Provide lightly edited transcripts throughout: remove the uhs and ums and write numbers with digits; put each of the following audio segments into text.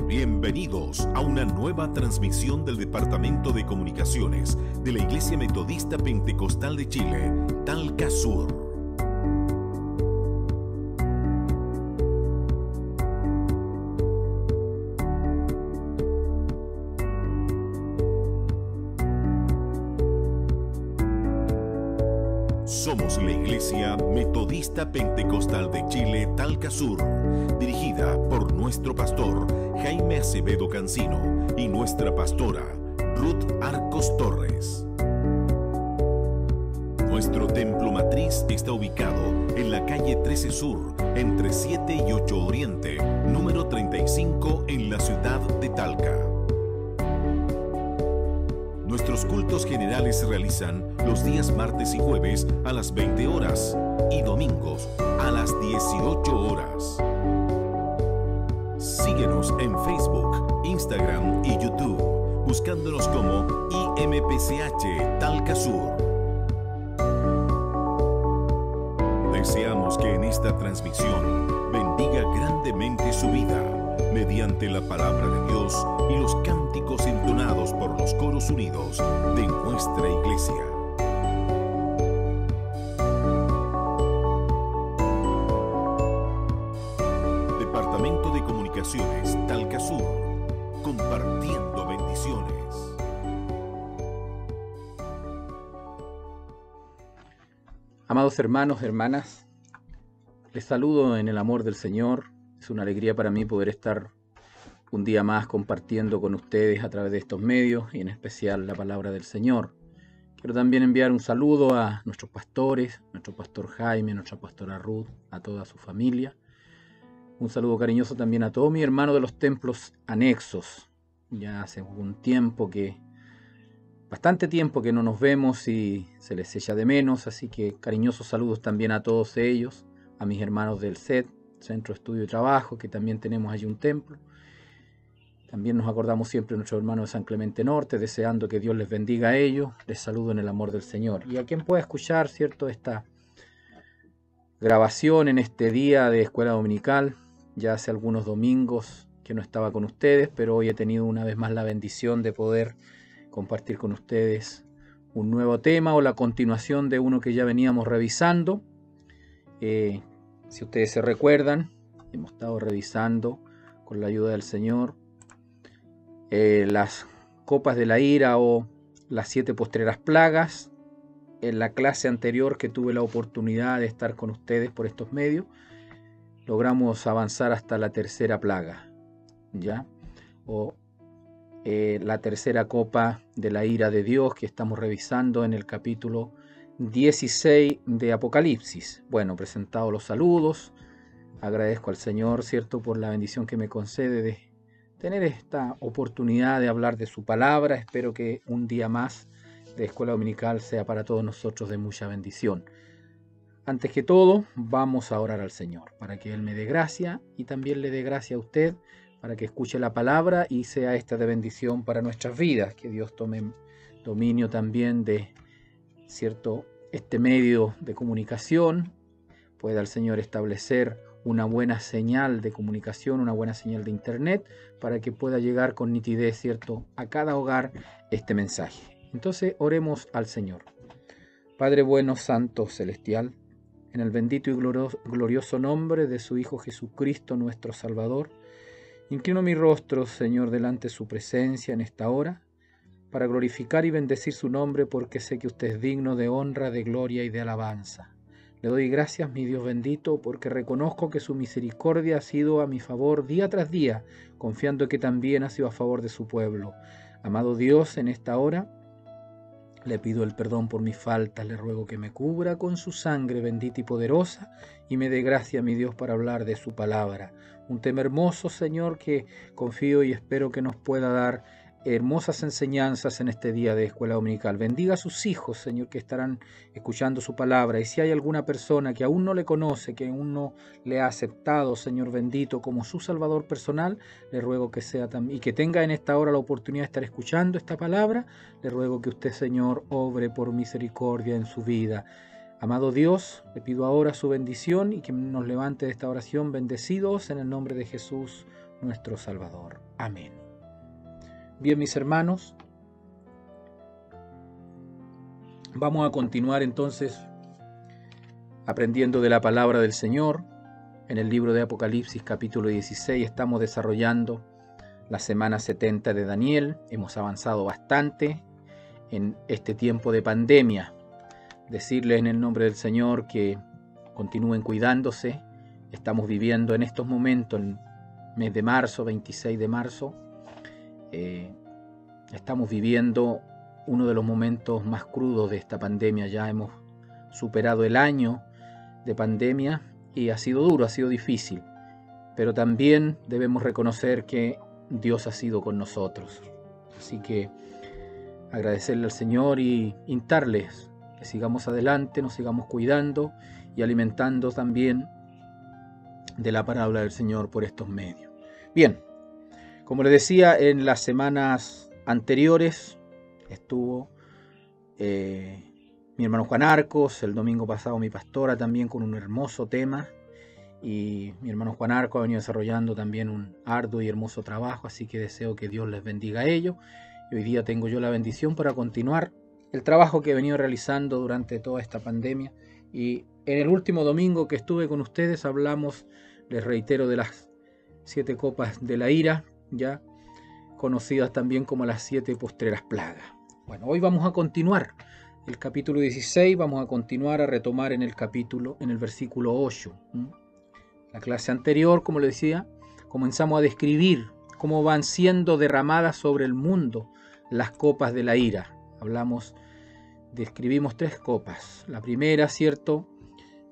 Bienvenidos a una nueva transmisión del Departamento de Comunicaciones de la Iglesia Metodista Pentecostal de Chile, Talca Sur. Somos la Iglesia Metodista Pentecostal de Chile, Talca Sur, dirigida por nuestro pastor Jaime Acevedo Cancino y nuestra pastora Ruth Arcos Torres. Nuestro templo matriz está ubicado en la calle 13 Sur, entre 7 y 8 Oriente, número 35 en la ciudad de Talca. Nuestros cultos generales se realizan los días martes y jueves a las 20 horas y domingos a las 18 horas. Síguenos en Facebook, Instagram y YouTube, buscándonos como IMPCH Talca Sur. Deseamos que en esta transmisión bendiga grandemente su vida mediante la palabra de Dios y los cánticos entonados por los coros unidos de nuestra iglesia. Departamento de Comunicaciones Talca Sur, compartiendo bendiciones. Amados hermanos, hermanas, les saludo en el amor del Señor. Es una alegría para mí poder estar un día más compartiendo con ustedes a través de estos medios y en especial la palabra del Señor. Quiero también enviar un saludo a nuestros pastores, nuestro pastor Jaime, nuestra pastora Ruth, a toda su familia. Un saludo cariñoso también a todos mis hermanos de los templos anexos. Ya hace bastante tiempo que no nos vemos y se les echa de menos, así que cariñosos saludos también a todos ellos, a mis hermanos del CET, Centro de Estudio y Trabajo, que también tenemos allí un templo. También nos acordamos siempre de nuestros hermanos de San Clemente Norte, deseando que Dios les bendiga a ellos. Les saludo en el amor del Señor. Y a quien pueda escuchar, ¿cierto?, esta grabación en este día de escuela dominical. Ya hace algunos domingos que no estaba con ustedes, pero hoy he tenido una vez más la bendición de poder compartir con ustedes un nuevo tema o la continuación de uno que ya veníamos revisando. Si ustedes se recuerdan, hemos estado revisando con la ayuda del Señor las copas de la ira o las 7 postreras plagas. En la clase anterior que tuve la oportunidad de estar con ustedes por estos medios, logramos avanzar hasta la tercera plaga, ¿ya? La tercera copa de la ira de Dios que estamos revisando en el capítulo 16 de Apocalipsis. Bueno, presentados los saludos, agradezco al Señor, ¿cierto?, por la bendición que me concede de tener esta oportunidad de hablar de su palabra. Espero que un día más de escuela dominical sea para todos nosotros de mucha bendición. Antes que todo, vamos a orar al Señor para que Él me dé gracia y también le dé gracia a usted para que escuche la palabra y sea esta de bendición para nuestras vidas. Que Dios tome dominio también de, ¿cierto?, este medio de comunicación. Pueda el Señor establecer una buena señal de comunicación, una buena señal de internet, para que pueda llegar con nitidez, ¿cierto?, a cada hogar este mensaje. Entonces oremos al Señor. Padre bueno, santo, celestial, en el bendito y glorioso nombre de su Hijo Jesucristo, nuestro Salvador, inclino mi rostro, Señor, delante de su presencia en esta hora, para glorificar y bendecir su nombre, porque sé que usted es digno de honra, de gloria y de alabanza. Le doy gracias, mi Dios bendito, porque reconozco que su misericordia ha sido a mi favor día tras día, confiando que también ha sido a favor de su pueblo. Amado Dios, en esta hora le pido el perdón por mis faltas, le ruego que me cubra con su sangre bendita y poderosa y me dé gracia, mi Dios, para hablar de su palabra. Un tema hermoso, Señor, que confío y espero que nos pueda dar hermosas enseñanzas en este día de escuela dominical. Bendiga a sus hijos, Señor, que estarán escuchando su palabra. Y si hay alguna persona que aún no le conoce, que aún no le ha aceptado, Señor bendito, como su Salvador personal, le ruego que sea también, y que tenga en esta hora la oportunidad de estar escuchando esta palabra, le ruego que usted, Señor, obre por misericordia en su vida. Amado Dios, le pido ahora su bendición y que nos levante de esta oración bendecidos en el nombre de Jesús, nuestro Salvador. Amén. Bien, mis hermanos, vamos a continuar entonces aprendiendo de la palabra del Señor. En el libro de Apocalipsis capítulo 16 estamos desarrollando la semana 70 de Daniel. Hemos avanzado bastante en este tiempo de pandemia. Decirles en el nombre del Señor que continúen cuidándose. Estamos viviendo en estos momentos, el mes de marzo, 26 de marzo, estamos viviendo uno de los momentos más crudos de esta pandemia. Ya hemos superado el año de pandemia y ha sido duro, ha sido difícil, pero también debemos reconocer que Dios ha sido con nosotros. Así que agradecerle al Señor y instarles que sigamos adelante, nos sigamos cuidando y alimentando también de la palabra del Señor por estos medios. Bien, como les decía, en las semanas anteriores estuvo mi hermano Juan Arcos, el domingo pasado mi pastora también con un hermoso tema, y mi hermano Juan Arcos ha venido desarrollando también un arduo y hermoso trabajo, así que deseo que Dios les bendiga a ellos. Y hoy día tengo yo la bendición para continuar el trabajo que he venido realizando durante toda esta pandemia. Y en el último domingo que estuve con ustedes hablamos, les reitero, de las 7 copas de la ira, ya conocidas también como las 7 postreras plagas. Bueno, hoy vamos a continuar el capítulo 16, vamos a continuar a retomar en el versículo 8. La clase anterior, como les decía, comenzamos a describir cómo van siendo derramadas sobre el mundo las copas de la ira. Describimos 3 copas. La primera, ¿cierto?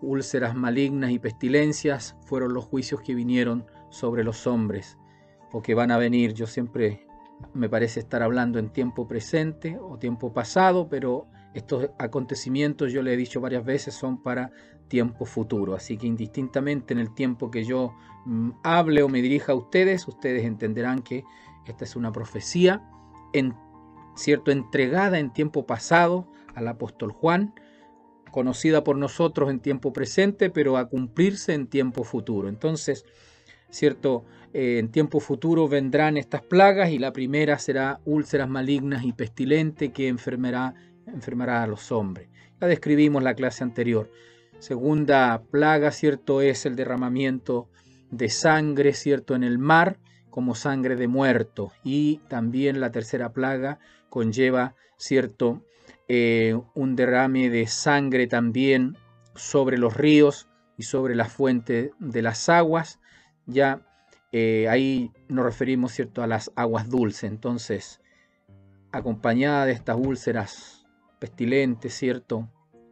Úlceras malignas y pestilencias fueron los juicios que vinieron sobre los hombres o que van a venir. Yo siempre me parece estar hablando en tiempo presente o tiempo pasado, pero estos acontecimientos, yo le he dicho varias veces, son para tiempo futuro. Así que indistintamente en el tiempo que yo hable o me dirija a ustedes, ustedes entenderán que esta es una profecía entregada en tiempo pasado al apóstol Juan, conocida por nosotros en tiempo presente, pero a cumplirse en tiempo futuro. Entonces, en tiempo futuro vendrán estas plagas y la primera será úlceras malignas y pestilente que enfermará a los hombres. Ya describimos la clase anterior. Segunda plaga, es el derramamiento de sangre, en el mar, como sangre de muerto. Y también la tercera plaga conlleva, un derrame de sangre también sobre los ríos y sobre la fuente de las aguas. Ya ahí nos referimos, a las aguas dulces. Entonces, acompañada de estas úlceras pestilentes,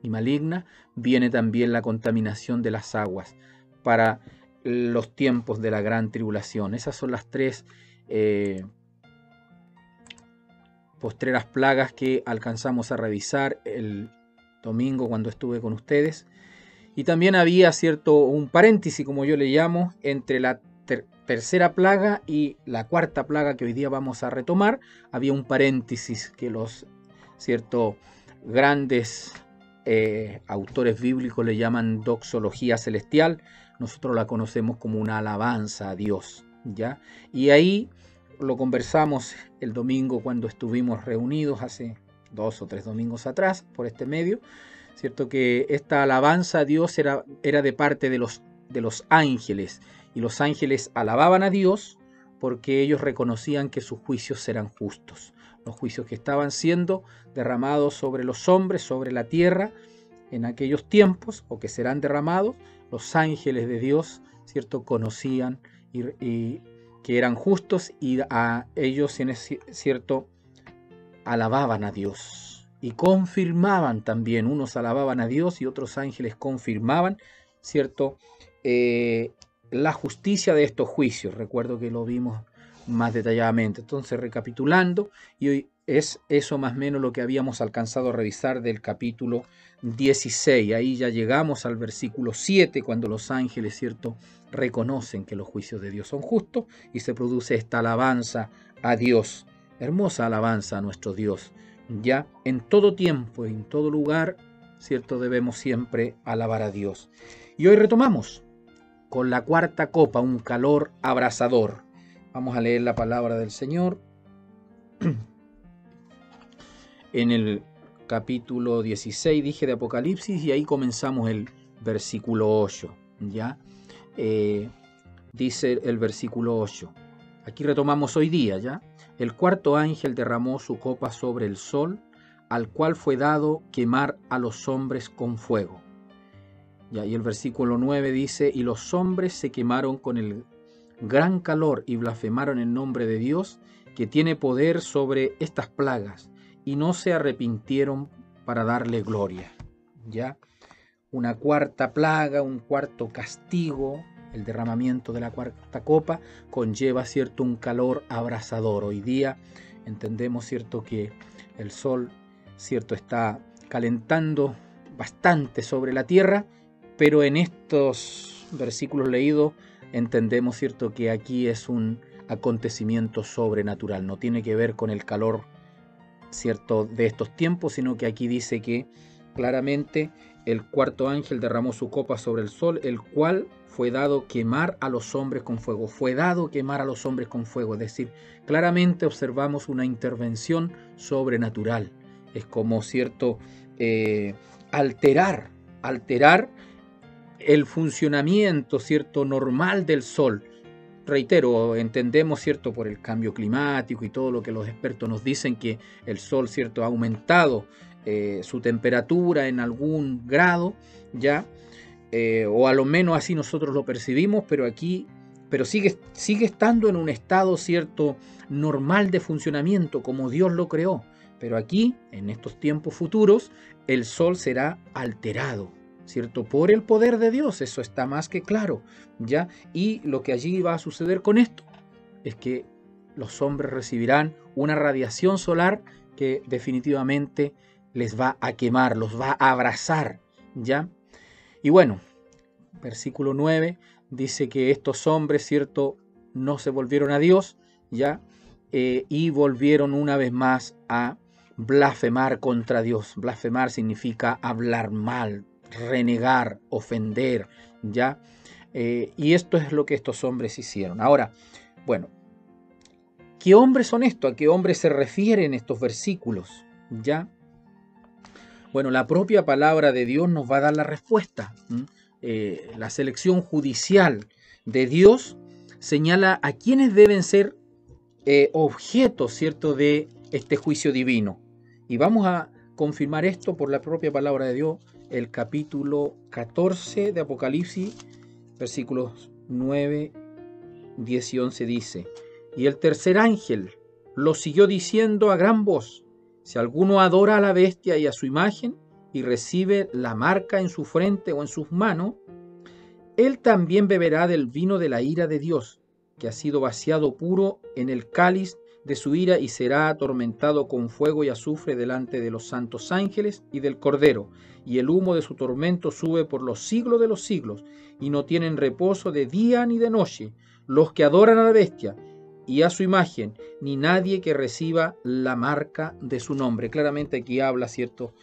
y malignas, viene también la contaminación de las aguas para los tiempos de la gran tribulación. Esas son las 3 postreras plagas que alcanzamos a revisar el domingo cuando estuve con ustedes. Y también había un paréntesis, como yo le llamo, entre la tercera plaga y la cuarta plaga que hoy día vamos a retomar. Había un paréntesis que los grandes autores bíblicos le llaman doxología celestial. Nosotros la conocemos como una alabanza a Dios, ¿ya? Y ahí lo conversamos el domingo cuando estuvimos reunidos hace 2 o 3 domingos atrás por este medio, que esta alabanza a Dios era de parte de los ángeles, y los ángeles alababan a Dios porque ellos reconocían que sus juicios eran justos. Los juicios que estaban siendo derramados sobre los hombres, sobre la tierra, en aquellos tiempos, o que serán derramados, los ángeles de Dios, conocían y que eran justos, y a ellos, alababan a Dios y confirmaban también. Unos alababan a Dios y otros ángeles confirmaban, la justicia de estos juicios. Recuerdo que lo vimos más detalladamente. Entonces, recapitulando, y hoy es eso más o menos lo que habíamos alcanzado a revisar del capítulo 16. Ahí ya llegamos al versículo 7, cuando los ángeles, reconocen que los juicios de Dios son justos, y se produce esta alabanza a Dios, hermosa alabanza a nuestro Dios. Ya en todo tiempo, en todo lugar, debemos siempre alabar a Dios. Y hoy retomamos con la cuarta copa, un calor abrasador. Vamos a leer la palabra del Señor en el capítulo 16, dije, de Apocalipsis, y ahí comenzamos el versículo 8, ¿ya? Dice el versículo 8. Aquí retomamos hoy día, ¿ya? El cuarto ángel derramó su copa sobre el sol, al cual fue dado quemar a los hombres con fuego. ¿Ya? Y el versículo 9 dice, y los hombres se quemaron con el gran calor y blasfemaron el nombre de Dios, que tiene poder sobre estas plagas, y no se arrepintieron para darle gloria. ¿Ya? Una cuarta plaga, un cuarto castigo, el derramamiento de la cuarta copa, conlleva, ¿cierto?, un calor abrasador. Hoy día entendemos, ¿cierto?, que el sol, ¿cierto?, está calentando bastante sobre la tierra, pero en estos versículos leídos entendemos, ¿cierto?, que aquí es un acontecimiento sobrenatural. No tiene que ver con el calor, ¿cierto?, de estos tiempos, sino que aquí dice que claramente el cuarto ángel derramó su copa sobre el sol, el cual fue dado quemar a los hombres con fuego. Fue dado quemar a los hombres con fuego. Es decir, claramente observamos una intervención sobrenatural. Es como, ¿cierto?, alterar el funcionamiento, ¿cierto?, normal del sol. Reitero, entendemos, ¿cierto?, por el cambio climático y todo lo que los expertos nos dicen, que el sol, ¿cierto?, ha aumentado su temperatura en algún grado, ¿ya? O a lo menos así nosotros lo percibimos, pero sigue estando en un estado, ¿cierto?, normal de funcionamiento, como Dios lo creó. Pero aquí, en estos tiempos futuros, el sol será alterado, ¿cierto?, por el poder de Dios. Eso está más que claro, ¿ya? Y lo que allí va a suceder con esto es que los hombres recibirán una radiación solar que definitivamente les va a quemar, los va a abrasar, ¿ya? Y bueno, versículo 9 dice que estos hombres, ¿cierto?, no se volvieron a Dios, ¿ya? Y volvieron una vez más a blasfemar contra Dios. Blasfemar significa hablar mal, renegar, ofender, ¿ya? Y esto es lo que estos hombres hicieron. Ahora, bueno, ¿qué hombres son estos? ¿A qué hombres se refieren estos versículos? ¿Ya? Bueno, la propia palabra de Dios nos va a dar la respuesta. La selección judicial de Dios señala a quienes deben ser objetos, ¿cierto?, de este juicio divino. Y vamos a confirmar esto por la propia palabra de Dios. El capítulo 14 de Apocalipsis, versículos 9, 10 y 11 dice: y el tercer ángel lo siguió diciendo a gran voz: si alguno adora a la bestia y a su imagen y recibe la marca en su frente o en sus manos, él también beberá del vino de la ira de Dios, que ha sido vaciado puro en el cáliz de su ira, y será atormentado con fuego y azufre delante de los santos ángeles y del Cordero, y el humo de su tormento sube por los siglos de los siglos, y no tienen reposo de día ni de noche los que adoran a la bestia y a su imagen, ni nadie que reciba la marca de su nombre. Claramente aquí habla, ¿cierto?,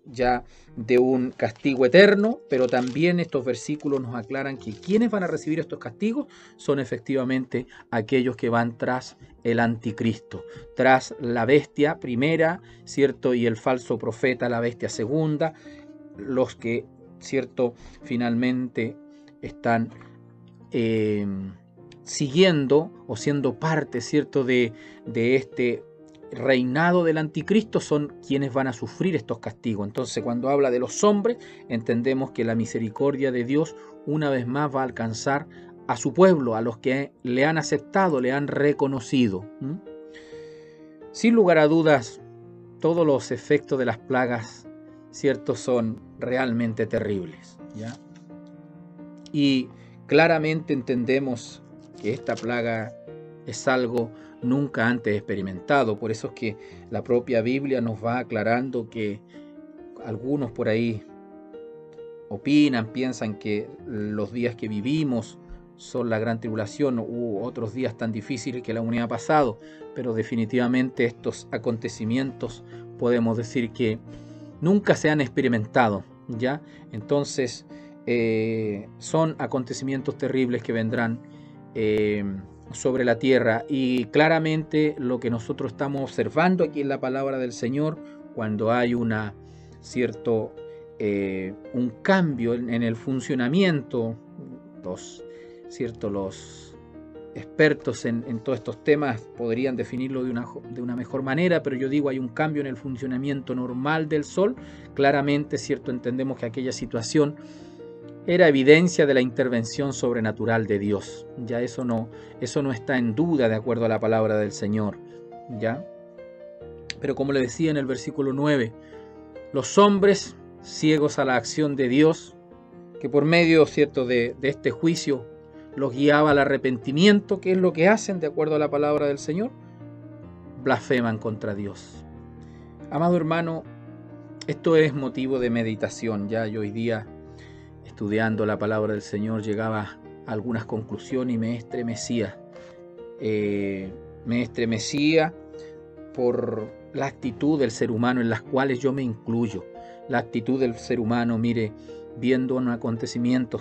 ya de un castigo eterno, pero también estos versículos nos aclaran que quienes van a recibir estos castigos son efectivamente aquellos que van tras el anticristo, tras la bestia primera, ¿cierto?, y el falso profeta, la bestia segunda, los que, ¿cierto?, finalmente están siguiendo o siendo parte, ¿cierto?, de este reinado del anticristo, son quienes van a sufrir estos castigos. Entonces, cuando habla de los hombres, entendemos que la misericordia de Dios una vez más va a alcanzar a su pueblo, a los que le han aceptado, le han reconocido. Sin lugar a dudas, todos los efectos de las plagas, ¿cierto?, son realmente terribles, ¿ya? Y claramente entendemos que esta plaga es algo nunca antes experimentado. Por eso es que la propia Biblia nos va aclarando que algunos por ahí opinan, piensan que los días que vivimos son la gran tribulación, u otros días tan difíciles que la humanidad ha pasado, pero definitivamente estos acontecimientos podemos decir que nunca se han experimentado, ¿ya? Entonces son acontecimientos terribles que vendrán sobre la tierra. Y claramente lo que nosotros estamos observando aquí en la palabra del Señor, cuando hay un cambio en el funcionamiento, los expertos en todos estos temas podrían definirlo de una mejor manera, pero yo digo, hay un cambio en el funcionamiento normal del Sol. Claramente, entendemos que aquella situación era evidencia de la intervención sobrenatural de Dios. Ya eso no está en duda de acuerdo a la palabra del Señor, ¿ya? Pero como le decía en el versículo 9, los hombres ciegos a la acción de Dios, que por medio, de este juicio los guiaba al arrepentimiento, ¿qué es lo que hacen de acuerdo a la palabra del Señor? Blasfeman contra Dios. Amado hermano, esto es motivo de meditación. Ya yo hoy día, estudiando la palabra del Señor, llegaba a algunas conclusiones y me estremecía. Me estremecía por la actitud del ser humano, en las cuales yo me incluyo. La actitud del ser humano, mire, viendo un acontecimiento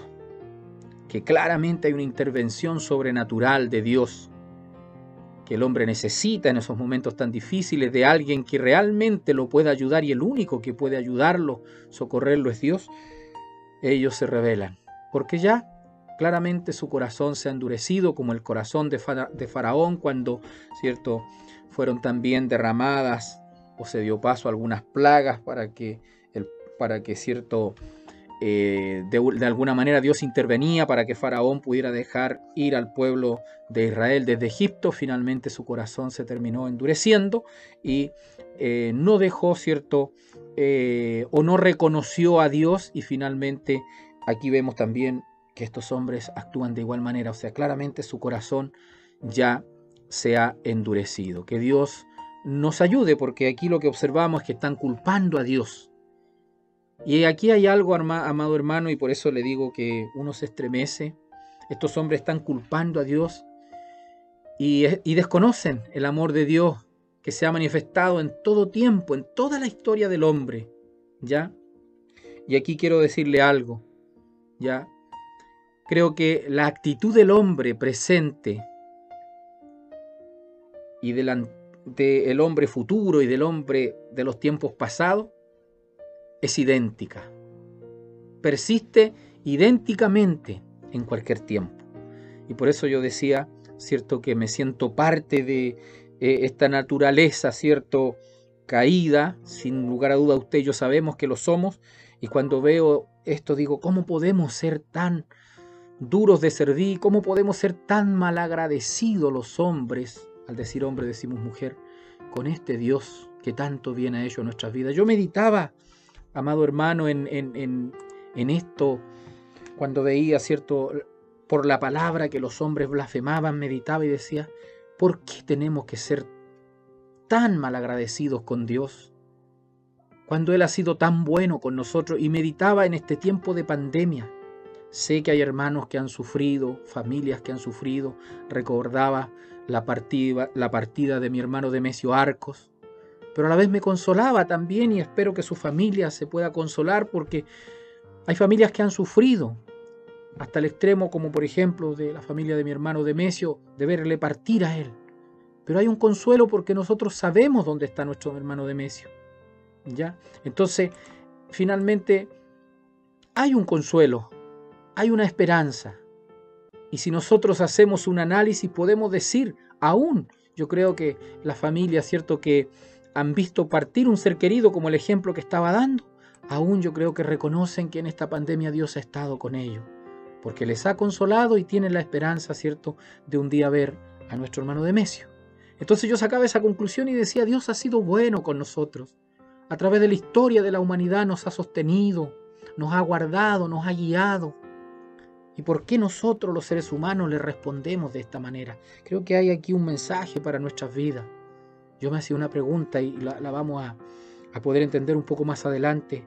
que claramente hay una intervención sobrenatural de Dios, que el hombre necesita en esos momentos tan difíciles de alguien que realmente lo pueda ayudar, y el único que puede ayudarlo, socorrerlo, es Dios. Ellos se rebelan, porque ya claramente su corazón se ha endurecido, como el corazón de Faraón, cuando, fueron también derramadas o se dio paso a algunas plagas para que de alguna manera Dios intervenía para que Faraón pudiera dejar ir al pueblo de Israel desde Egipto. Finalmente su corazón se terminó endureciendo y no dejó, o no reconoció a Dios, y finalmente aquí vemos también que estos hombres actúan de igual manera. O sea, claramente su corazón ya se ha endurecido. Que Dios nos ayude, porque aquí lo que observamos es que están culpando a Dios. Y aquí hay algo, amado hermano, y por eso le digo que uno se estremece. Estos hombres están culpando a Dios y desconocen el amor de Dios que se ha manifestado en todo tiempo, en toda la historia del hombre, ¿ya? Y aquí quiero decirle algo, ¿ya? Creo que la actitud del hombre presente y del hombre futuro y del hombre de los tiempos pasados es idéntica, persiste idénticamente en cualquier tiempo. Y por eso yo decía, que me siento parte de esta naturaleza, caída. Sin lugar a duda usted y yo sabemos que lo somos, y cuando veo esto digo, ¿cómo podemos ser tan duros de servir? ¿Cómo podemos ser tan malagradecidos los hombres? Al decir hombre decimos mujer, con este Dios que tanto bien ha hecho en nuestras vidas. Yo meditaba, amado hermano, en esto, cuando veía, por la palabra que los hombres blasfemaban, meditaba y decía, ¿por qué tenemos que ser tan malagradecidos con Dios cuando Él ha sido tan bueno con nosotros? Y meditaba en este tiempo de pandemia. Sé que hay hermanos que han sufrido, familias que han sufrido. Recordaba la partida de mi hermano Demesio Arcos, pero a la vez me consolaba también, y espero que su familia se pueda consolar, porque hay familias que han sufrido hasta el extremo, como por ejemplo de la familia de mi hermano Demesio, de verle partir a él. Pero hay un consuelo, porque nosotros sabemos dónde está nuestro hermano Demesio, ¿ya? Entonces, finalmente, hay un consuelo, hay una esperanza. Y si nosotros hacemos un análisis, podemos decir, aún, yo creo que las familias, que han visto partir un ser querido, como el ejemplo que estaba dando, aún yo creo que reconocen que en esta pandemia Dios ha estado con ellos, porque les ha consolado y tienen la esperanza, de un día ver a nuestro hermano Demesio. Entonces yo sacaba esa conclusión y decía, Dios ha sido bueno con nosotros. A través de la historia de la humanidad nos ha sostenido, nos ha guardado, nos ha guiado. ¿Y por qué nosotros los seres humanos le respondemos de esta manera? Creo que hay aquí un mensaje para nuestras vidas. Yo me hacía una pregunta y la vamos a poder entender un poco más adelante.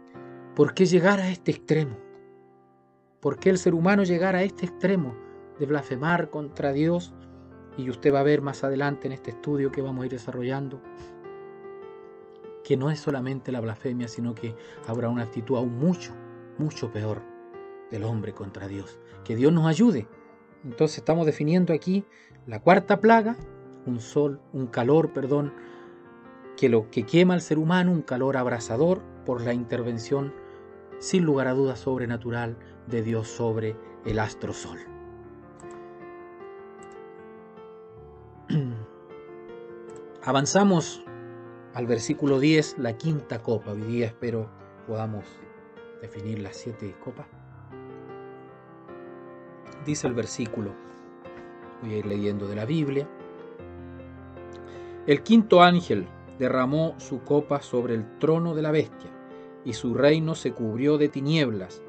¿Por qué llegar a este extremo? ¿Por qué el ser humano llegar a este extremo de blasfemar contra Dios? Y usted va a ver más adelante en este estudio que vamos a ir desarrollando que no es solamente la blasfemia, sino que habrá una actitud aún mucho, mucho peor del hombre contra Dios. Que Dios nos ayude Entonces estamos definiendo aquí la cuarta plaga, un calor, que quema al ser humano, un calor abrasador por la intervención, sin lugar a dudas, sobrenatural de Dios sobre el astro sol. Avanzamos al versículo 10, la quinta copa. Hoy día espero podamos definir las 7 copas. Dice el versículo, voy a ir leyendo de la Biblia. El quinto ángel derramó su copa sobre el trono de la bestia, y su reino se cubrió de tinieblas,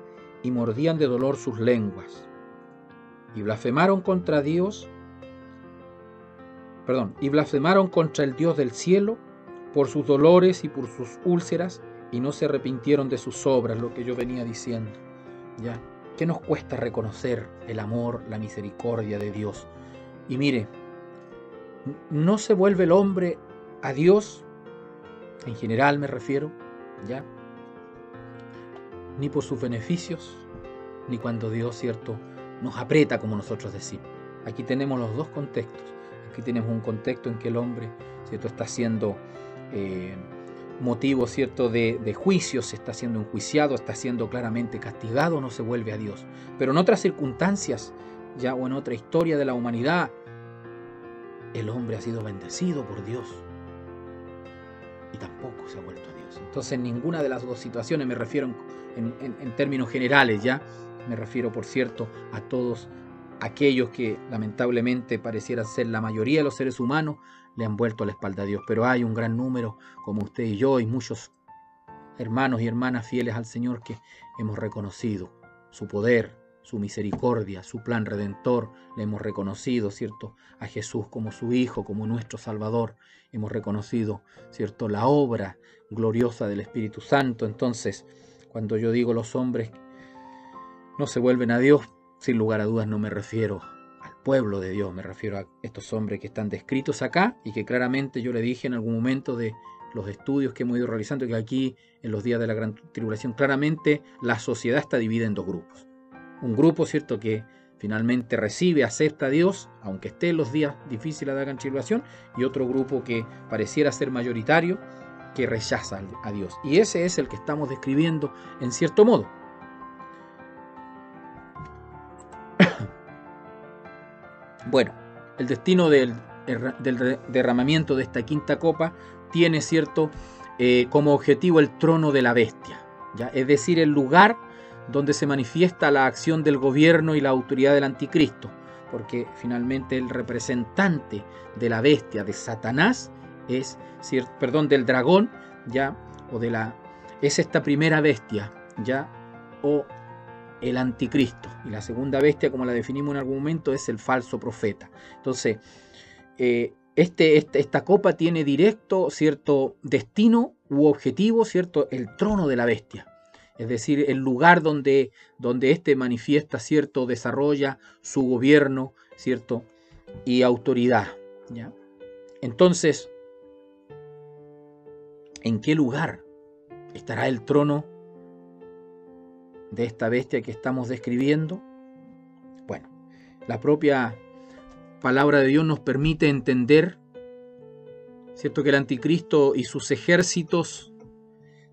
y mordían de dolor sus lenguas. Y blasfemaron contra el Dios del cielo por sus dolores y por sus úlceras, y no se arrepintieron de sus obras, lo que yo venía diciendo. ¿Ya? ¿Qué nos cuesta reconocer el amor, la misericordia de Dios? Y mire, no se vuelve el hombre a Dios, en general me refiero, ¿ya? Ni por sus beneficios, ni cuando Dios, ¿cierto?, nos aprieta, como nosotros decimos. Aquí tenemos los dos contextos. Aquí tenemos un contexto en que el hombre, ¿cierto?, está siendo motivo, ¿cierto?, de juicio, se está siendo enjuiciado, está siendo claramente castigado, no se vuelve a Dios. Pero en otras circunstancias, ya, o en otra historia de la humanidad, el hombre ha sido bendecido por Dios y tampoco se ha vuelto a Dios. Entonces, en ninguna de las dos situaciones, me refiero en términos generales, ya, me refiero, por cierto, a todos aquellos que lamentablemente parecieran ser la mayoría de los seres humanos, le han vuelto la espalda a Dios. Pero hay un gran número, como usted y yo, y muchos hermanos y hermanas fieles al Señor, que hemos reconocido su poder, su misericordia, su plan redentor. Le hemos reconocido, ¿cierto?, a Jesús como su Hijo, como nuestro Salvador. Hemos reconocido, ¿cierto?, la obra gloriosa del Espíritu Santo. Entonces, cuando yo digo los hombres no se vuelven a Dios, sin lugar a dudas no me refiero al pueblo de Dios, me refiero a estos hombres que están descritos acá y que claramente yo le dije en algún momento de los estudios que hemos ido realizando, que aquí en los días de la gran tribulación claramente la sociedad está dividida en dos grupos. Un grupo, ¿cierto?, que finalmente recibe, acepta a Dios, aunque esté en los días difíciles de la gran tribulación, y otro grupo que pareciera ser mayoritario, que rechaza a Dios. Y ese es el que estamos describiendo en cierto modo. Bueno, el destino del derramamiento de esta quinta copa tiene, ¿cierto?, como objetivo el trono de la bestia, ¿ya? Es decir, el lugar donde se manifiesta la acción del gobierno y la autoridad del anticristo, porque finalmente el representante de la bestia, de Satanás, del dragón, ¿ya?, es esta primera bestia, ¿ya?, o el anticristo. Y la segunda bestia, como la definimos en algún momento, es el falso profeta. Entonces, esta copa tiene directo, ¿cierto?, destino u objetivo, ¿cierto?, el trono de la bestia. Es decir, el lugar donde éste manifiesta, ¿cierto?, desarrolla su gobierno, ¿cierto?, y autoridad, ¿ya? Entonces, ¿en qué lugar estará el trono de esta bestia que estamos describiendo? Bueno, la propia palabra de Dios nos permite entender, ¿cierto?, que el anticristo y sus ejércitos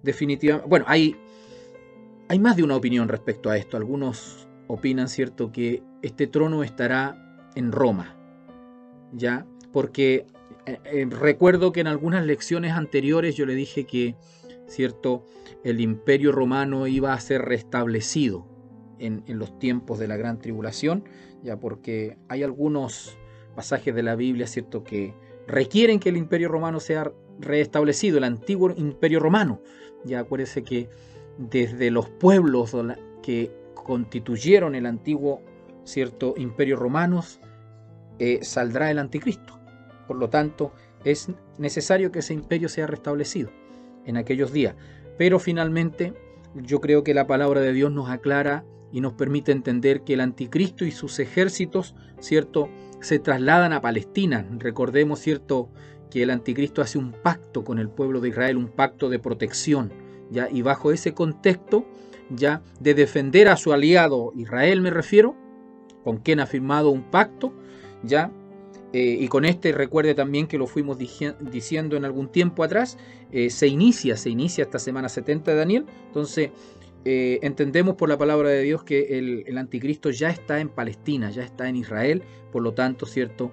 definitivamente... Bueno, hay más de una opinión respecto a esto. Algunos opinan, ¿cierto?, que este trono estará en Roma, ¿ya? Porque recuerdo que en algunas lecciones anteriores yo le dije que, ¿cierto?, el imperio romano iba a ser restablecido en los tiempos de la gran tribulación, ya, porque hay algunos pasajes de la Biblia, ¿cierto?, que requieren que el imperio romano sea restablecido, el antiguo imperio romano. Ya acuérdese que desde los pueblos que constituyeron el antiguo, ¿cierto?, imperio romano, saldrá el anticristo. Por lo tanto, es necesario que ese imperio sea restablecido en aquellos días. Pero finalmente, yo creo que la palabra de Dios nos aclara y nos permite entender que el anticristo y sus ejércitos, ¿cierto?, se trasladan a Palestina. Recordemos, ¿cierto?, que el anticristo hace un pacto con el pueblo de Israel, un pacto de protección, ¿ya? Y bajo ese contexto, ya, de defender a su aliado Israel, me refiero, con quien ha firmado un pacto, ¿ya? Y con este, recuerde también que lo fuimos diciendo en algún tiempo atrás, se inicia esta semana 70 de Daniel. Entonces entendemos por la palabra de Dios que el anticristo ya está en Palestina, ya está en Israel. Por lo tanto, ¿cierto?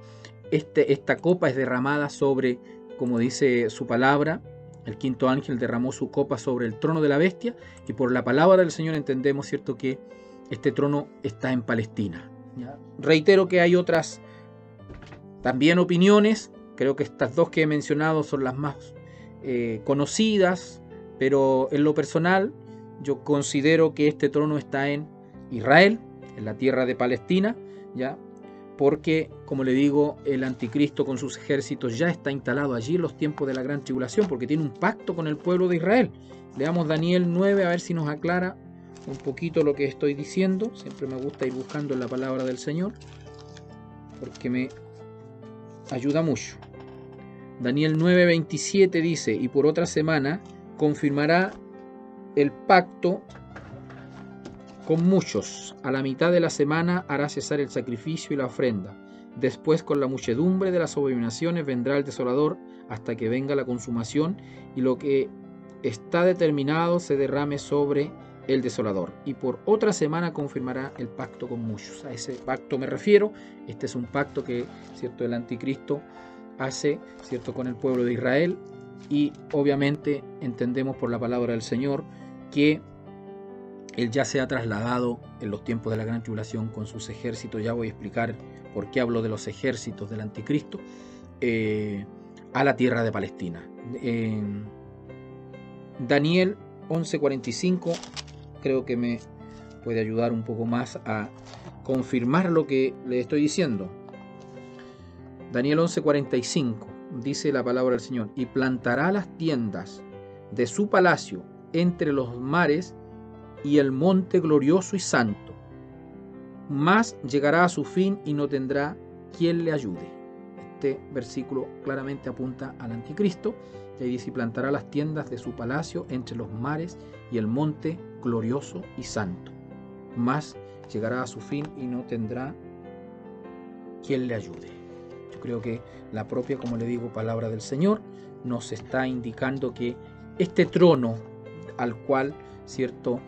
Esta copa es derramada sobre, como dice su palabra, el quinto ángel derramó su copa sobre el trono de la bestia, y por la palabra del Señor entendemos, ¿cierto?, que este trono está en Palestina, ¿ya? Reitero que hay otras también opiniones. Creo que estas dos que he mencionado son las más conocidas, pero en lo personal yo considero que este trono está en Israel, en la tierra de Palestina, ¿ya? Porque, como le digo, el anticristo con sus ejércitos ya está instalado allí en los tiempos de la gran tribulación, porque tiene un pacto con el pueblo de Israel. Leamos Daniel 9 a ver si nos aclara un poquito lo que estoy diciendo. Siempre me gusta ir buscando en la palabra del Señor, porque me ayuda mucho. Daniel 9:27 dice: y por otra semana confirmará el pacto con muchos. A la mitad de la semana hará cesar el sacrificio y la ofrenda. Después, con la muchedumbre de las abominaciones, vendrá el desolador hasta que venga la consumación, y lo que está determinado se derrame sobre el desolador. Y por otra semana confirmará el pacto con muchos. A ese pacto me refiero. Este es un pacto que, ¿cierto?, el anticristo hace, ¿cierto?, con el pueblo de Israel, y obviamente entendemos por la palabra del Señor que él ya se ha trasladado en los tiempos de la gran tribulación con sus ejércitos. Ya voy a explicar por qué hablo de los ejércitos del anticristo, a la tierra de Palestina. Daniel 11:45 creo que me puede ayudar un poco más a confirmar lo que le estoy diciendo. Daniel 11:45 dice la palabra del Señor: y plantará las tiendas de su palacio entre los mares y el monte glorioso y santo, mas llegará a su fin y no tendrá quien le ayude. Este versículo claramente apunta al anticristo, y dice: y plantará las tiendas de su palacio entre los mares y el monte glorioso y santo, mas llegará a su fin y no tendrá quien le ayude. Yo creo que la propia, como le digo, palabra del Señor nos está indicando que este trono al cual, ¿cierto?,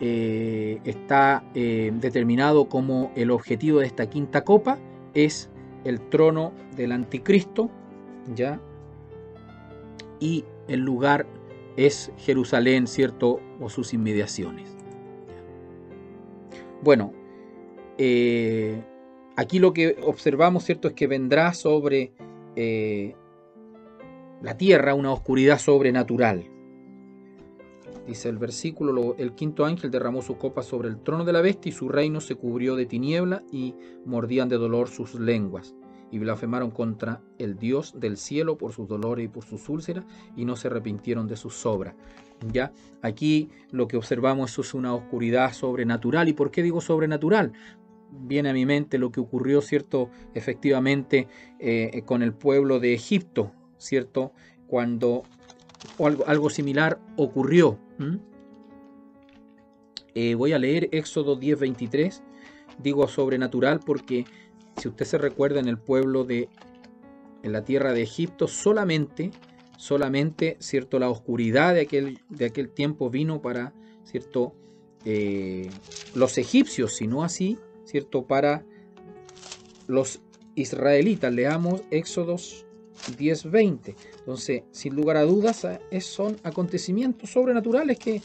está determinado como el objetivo de esta quinta copa es el trono del anticristo, ¿ya? Y el lugar es Jerusalén, ¿cierto?, o sus inmediaciones. Bueno, aquí lo que observamos, ¿cierto?, es que vendrá sobre la tierra una oscuridad sobrenatural. Dice el versículo: el quinto ángel derramó su copa sobre el trono de la bestia, y su reino se cubrió de tiniebla, y mordían de dolor sus lenguas, y blasfemaron contra el Dios del cielo por sus dolores y por sus úlceras, y no se arrepintieron de sus obras. ¿Ya? Aquí lo que observamos es una oscuridad sobrenatural. ¿Y por qué digo sobrenatural? Viene a mi mente lo que ocurrió, ¿cierto?, efectivamente con el pueblo de Egipto, ¿cierto?, cuando algo similar ocurrió. Voy a leer Éxodo 10:23. Digo sobrenatural porque, si usted se recuerda, en el pueblo en la tierra de Egipto, solamente, ¿cierto?, la oscuridad de aquel tiempo vino para, ¿cierto?, los egipcios, sino así, ¿cierto?, para los israelitas. Leamos Éxodos 10:20. Entonces, sin lugar a dudas, son acontecimientos sobrenaturales que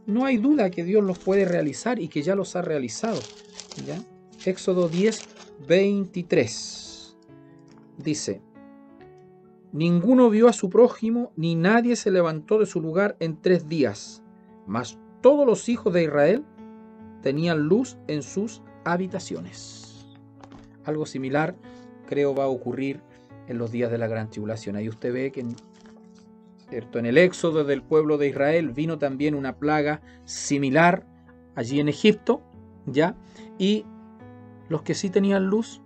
no hay duda que Dios los puede realizar y que ya los ha realizado, ¿ya? Éxodo 10:23 dice: ninguno vio a su prójimo, ni nadie se levantó de su lugar en 3 días, mas todos los hijos de Israel tenían luz en sus habitaciones. Algo similar creo va a ocurrir en los días de la gran tribulación. Ahí usted ve que, ¿cierto?, en el éxodo del pueblo de Israel vino también una plaga similar allí en Egipto, ¿ya? Y los que sí tenían luz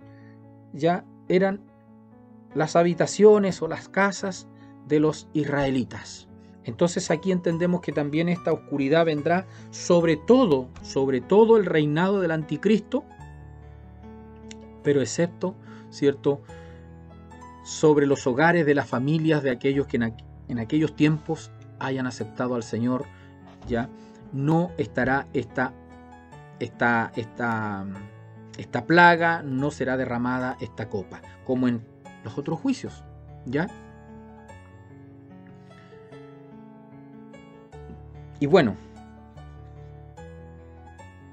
ya eran las habitaciones o las casas de los israelitas. Entonces aquí entendemos que también esta oscuridad vendrá sobre todo el reinado del anticristo, pero excepto, ¿cierto?, sobre los hogares de las familias de aquellos que en aquellos tiempos hayan aceptado al Señor, ya no estará esta plaga, no será derramada esta copa, como en los otros juicios, ¿ya? Y bueno,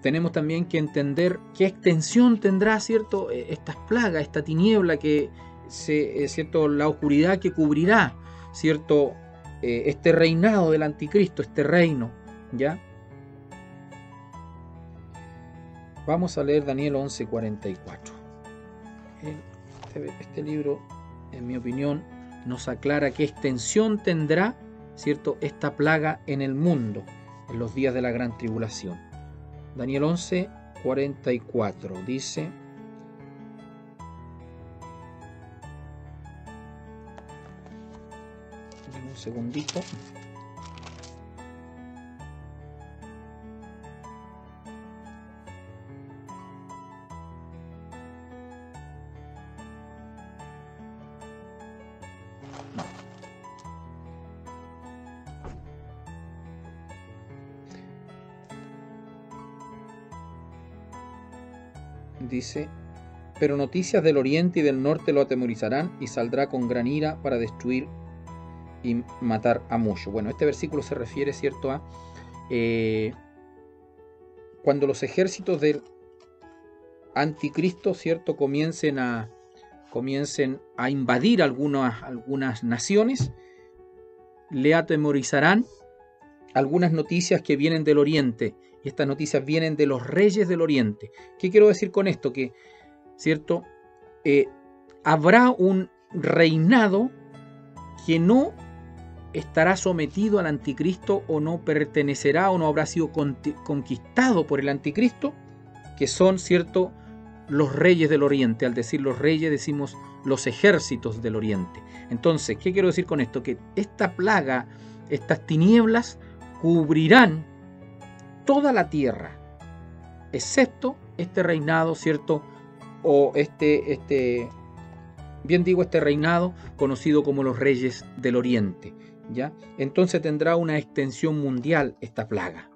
tenemos también que entender qué extensión tendrá, ¿cierto?, estas plagas, esta tiniebla que ¿cierto?, la oscuridad que cubrirá, ¿cierto?, este reinado del anticristo, este reino, ¿ya? Vamos a leer Daniel 11:44. Este libro, en mi opinión, nos aclara qué extensión tendrá, ¿cierto?, esta plaga en el mundo en los días de la gran tribulación. Daniel 11:44 dice: un segundito. Dice: pero noticias del oriente y del norte lo atemorizarán, y saldrá con gran ira para destruir y matar a muchos. Bueno, este versículo se refiere, ¿cierto?, a cuando los ejércitos del anticristo, ¿cierto?, comiencen a invadir algunas naciones, le atemorizarán algunas noticias que vienen del oriente, y estas noticias vienen de los reyes del oriente. ¿Qué quiero decir con esto? Que, ¿cierto?, habrá un reinado que no estará sometido al anticristo, o no pertenecerá, o no habrá sido conquistado por el anticristo, que son, ¿cierto?, los reyes del oriente. Al decir los reyes decimos los ejércitos del oriente. Entonces, ¿qué quiero decir con esto? Que esta plaga, estas tinieblas cubrirán toda la tierra, excepto este reinado, ¿cierto?, o este reinado conocido como los reyes del oriente, ¿ya? Entonces tendrá una extensión mundial esta plaga.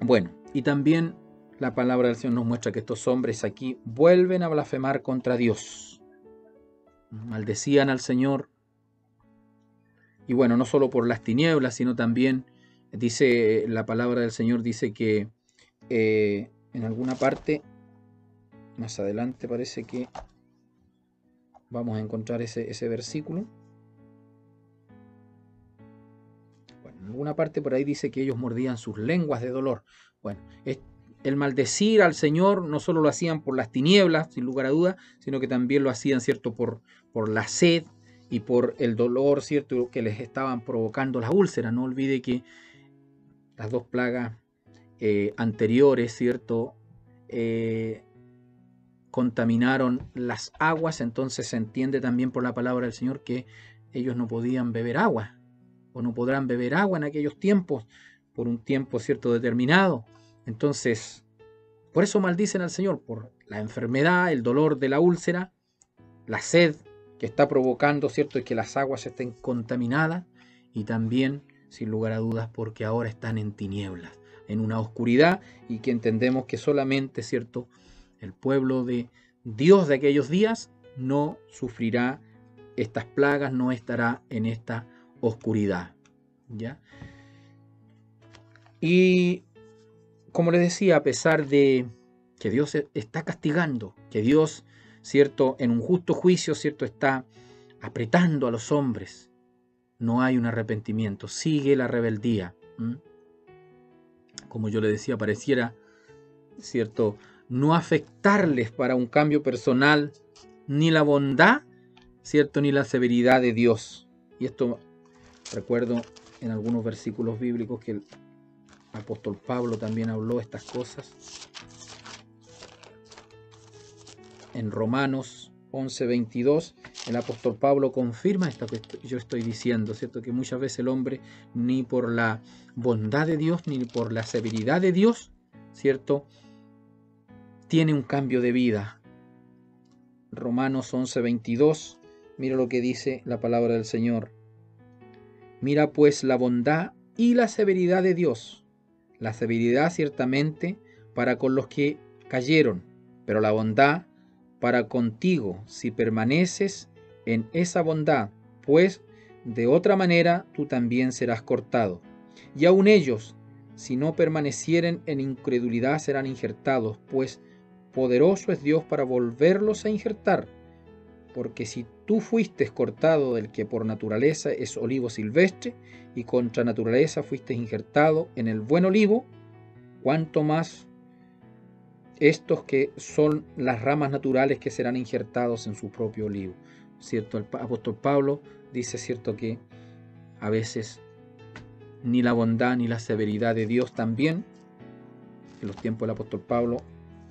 Bueno, y también la palabra del Señor nos muestra que estos hombres aquí vuelven a blasfemar contra Dios. Maldecían al Señor. Y bueno, no solo por las tinieblas, sino también, dice la palabra del Señor, dice que en alguna parte, más adelante parece que vamos a encontrar ese versículo. Bueno, en alguna parte por ahí dice que ellos mordían sus lenguas de dolor. Bueno, el maldecir al Señor no solo lo hacían por las tinieblas, sin lugar a duda, sino que también lo hacían, ¿cierto?, por la sed y por el dolor, ¿cierto?, que les estaban provocando las úlceras. No olvide que las dos plagas anteriores, ¿cierto?, contaminaron las aguas. Entonces se entiende también por la palabra del Señor que ellos no podían beber agua, o no podrán beber agua en aquellos tiempos, por un tiempo, ¿cierto?, determinado. Entonces, por eso maldicen al Señor, por la enfermedad, el dolor de la úlcera, la sed que está provocando, ¿cierto?, y que las aguas estén contaminadas, y también, sin lugar a dudas, porque ahora están en tinieblas, en una oscuridad, y que entendemos que solamente, ¿cierto?, el pueblo de Dios de aquellos días no sufrirá estas plagas, no estará en esta oscuridad, ¿ya? Y como les decía, a pesar de que Dios está castigando, que Dios, ¿cierto?, en un justo juicio, ¿cierto?, está apretando a los hombres, no hay un arrepentimiento, sigue la rebeldía. Como yo le decía, pareciera, ¿cierto?, no afectarles para un cambio personal ni la bondad, ¿cierto?, ni la severidad de Dios. Y esto recuerdo en algunos versículos bíblicos que el apóstol Pablo también habló estas cosas. En Romanos 11:22, el apóstol Pablo confirma esto que yo estoy diciendo, ¿cierto?, que muchas veces el hombre, ni por la bondad de Dios, ni por la severidad de Dios, ¿cierto?, tiene un cambio de vida. Romanos 11:22, mira lo que dice la palabra del Señor. Mira pues la bondad y la severidad de Dios. La severidad ciertamente para con los que cayeron, pero la bondad para contigo si permaneces en esa bondad, pues de otra manera tú también serás cortado. Y aun ellos, si no permanecieren en incredulidad, serán injertados, pues poderoso es Dios para volverlos a injertar. Porque si tú fuiste cortado del que por naturaleza es olivo silvestre, y contra naturaleza fuiste injertado en el buen olivo, cuánto más estos que son las ramas naturales que serán injertados en su propio olivo. ¿Cierto? El apóstol Pablo dice, cierto, que a veces ni la bondad ni la severidad de Dios también, en los tiempos del apóstol Pablo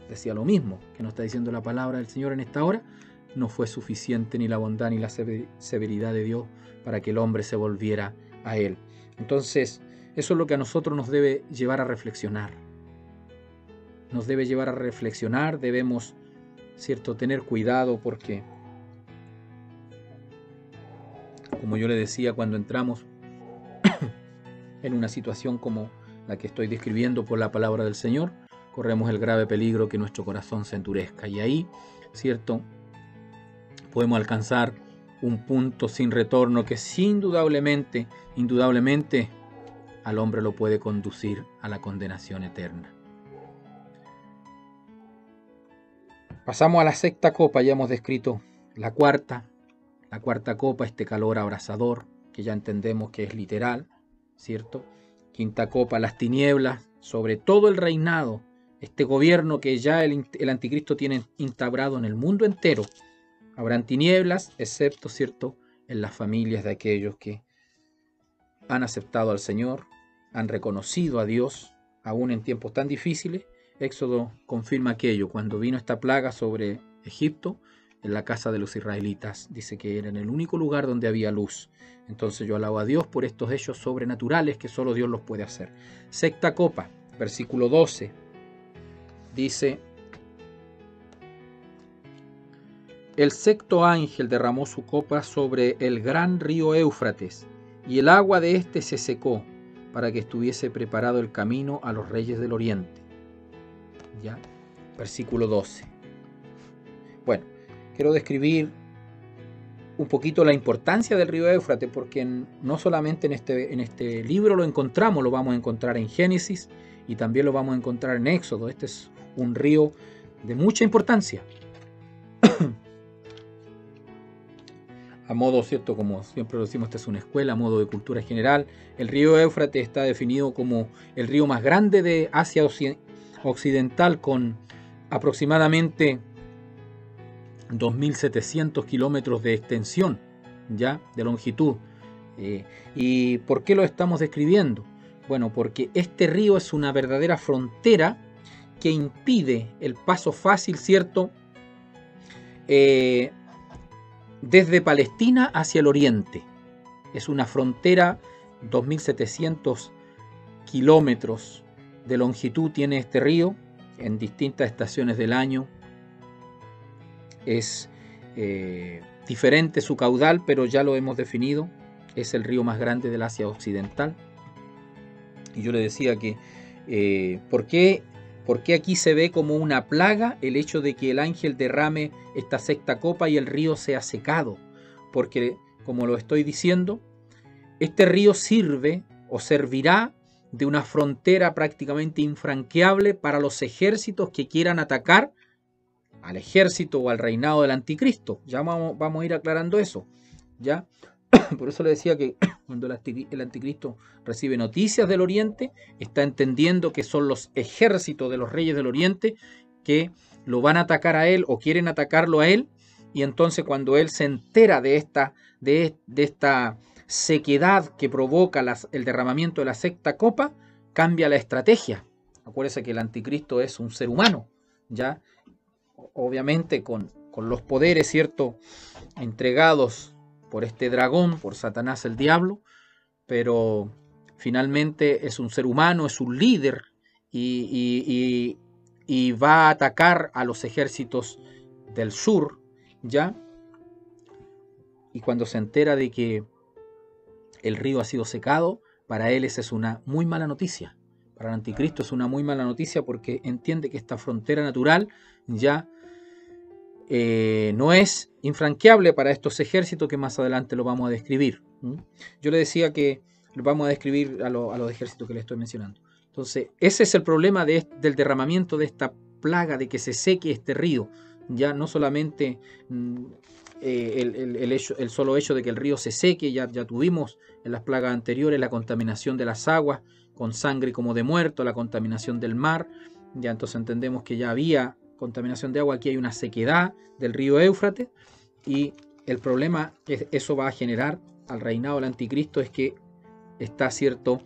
decía lo mismo que nos está diciendo la palabra del Señor en esta hora. No fue suficiente ni la bondad ni la severidad de Dios para que el hombre se volviera a Él. Entonces, eso es lo que a nosotros nos debe llevar a reflexionar. Nos debe llevar a reflexionar, debemos, cierto, tener cuidado porque, como yo le decía, cuando entramos en una situación como la que estoy describiendo por la palabra del Señor, corremos el grave peligro que nuestro corazón se endurezca. Y ahí, cierto, podemos alcanzar un punto sin retorno que indudablemente al hombre lo puede conducir a la condenación eterna. Pasamos a la sexta copa, ya hemos descrito la cuarta copa, este calor abrasador, que ya entendemos que es literal, ¿cierto? Quinta copa, las tinieblas sobre todo el reinado, este gobierno que ya el anticristo tiene instaurado en el mundo entero. Habrán tinieblas, excepto, ¿cierto?, en las familias de aquellos que han aceptado al Señor, han reconocido a Dios, aún en tiempos tan difíciles. Éxodo confirma aquello, cuando vino esta plaga sobre Egipto, en la casa de los israelitas, dice que era en el único lugar donde había luz. Entonces yo alabo a Dios por estos hechos sobrenaturales que solo Dios los puede hacer. Sexta copa, versículo 12, dice: el sexto ángel derramó su copa sobre el gran río Éufrates, y el agua de éste se secó, para que estuviese preparado el camino a los reyes del oriente. ¿Ya? Versículo 12. Bueno, quiero describir un poquito la importancia del río Éufrates, porque no solamente en este libro lo encontramos, lo vamos a encontrar en Génesis y también lo vamos a encontrar en Éxodo. Este es un río de mucha importancia. A modo, ¿cierto?, como siempre lo decimos, esta es una escuela, a modo de cultura general, el río Éufrates está definido como el río más grande de Asia Occidental, con aproximadamente 2.700 kilómetros de extensión, ya, de longitud. ¿Y por qué lo estamos describiendo? Bueno, porque este río es una verdadera frontera que impide el paso fácil, ¿cierto?, desde Palestina hacia el oriente. Es una frontera, 2.700 kilómetros de longitud tiene este río en distintas estaciones del año. Es diferente su caudal, pero ya lo hemos definido. Es el río más grande del Asia Occidental. Y yo le decía que ¿por qué aquí se ve como una plaga el hecho de que el ángel derrame esta sexta copa y el río sea secado? Porque, como lo estoy diciendo, este río sirve o servirá de una frontera prácticamente infranqueable para los ejércitos que quieran atacar al ejército o al reinado del anticristo. Ya vamos a ir aclarando eso, ¿ya? Por eso le decía que cuando el anticristo recibe noticias del oriente, está entendiendo que son los ejércitos de los reyes del oriente que lo van a atacar a él o quieren atacarlo a él. Y entonces cuando él se entera de esta sequedad que provoca el derramamiento de la sexta copa, cambia la estrategia. Acuérdense que el anticristo es un ser humano, ya, obviamente con los poderes, ¿cierto?, entregados por este dragón, por Satanás el diablo, pero finalmente es un ser humano, es un líder, y y va a atacar a los ejércitos del sur, ¿ya? Y cuando se entera de que el río ha sido secado, para él esa es una muy mala noticia. Para el anticristo es una muy mala noticia porque entiende que esta frontera natural ya no es infranqueable para estos ejércitos, que más adelante lo vamos a describir. Yo le decía que lo vamos a describir a los ejércitos que le estoy mencionando. Entonces, ese es el problema del derramamiento de esta plaga, de que se seque este río. Ya no solamente el solo hecho de que el río se seque, ya tuvimos en las plagas anteriores la contaminación de las aguas con sangre como de muerto, la contaminación del mar, ya entonces entendemos que ya había contaminación de agua, aquí hay una sequedad del río Éufrates, y el problema que eso va a generar al reinado del anticristo es que está, cierto,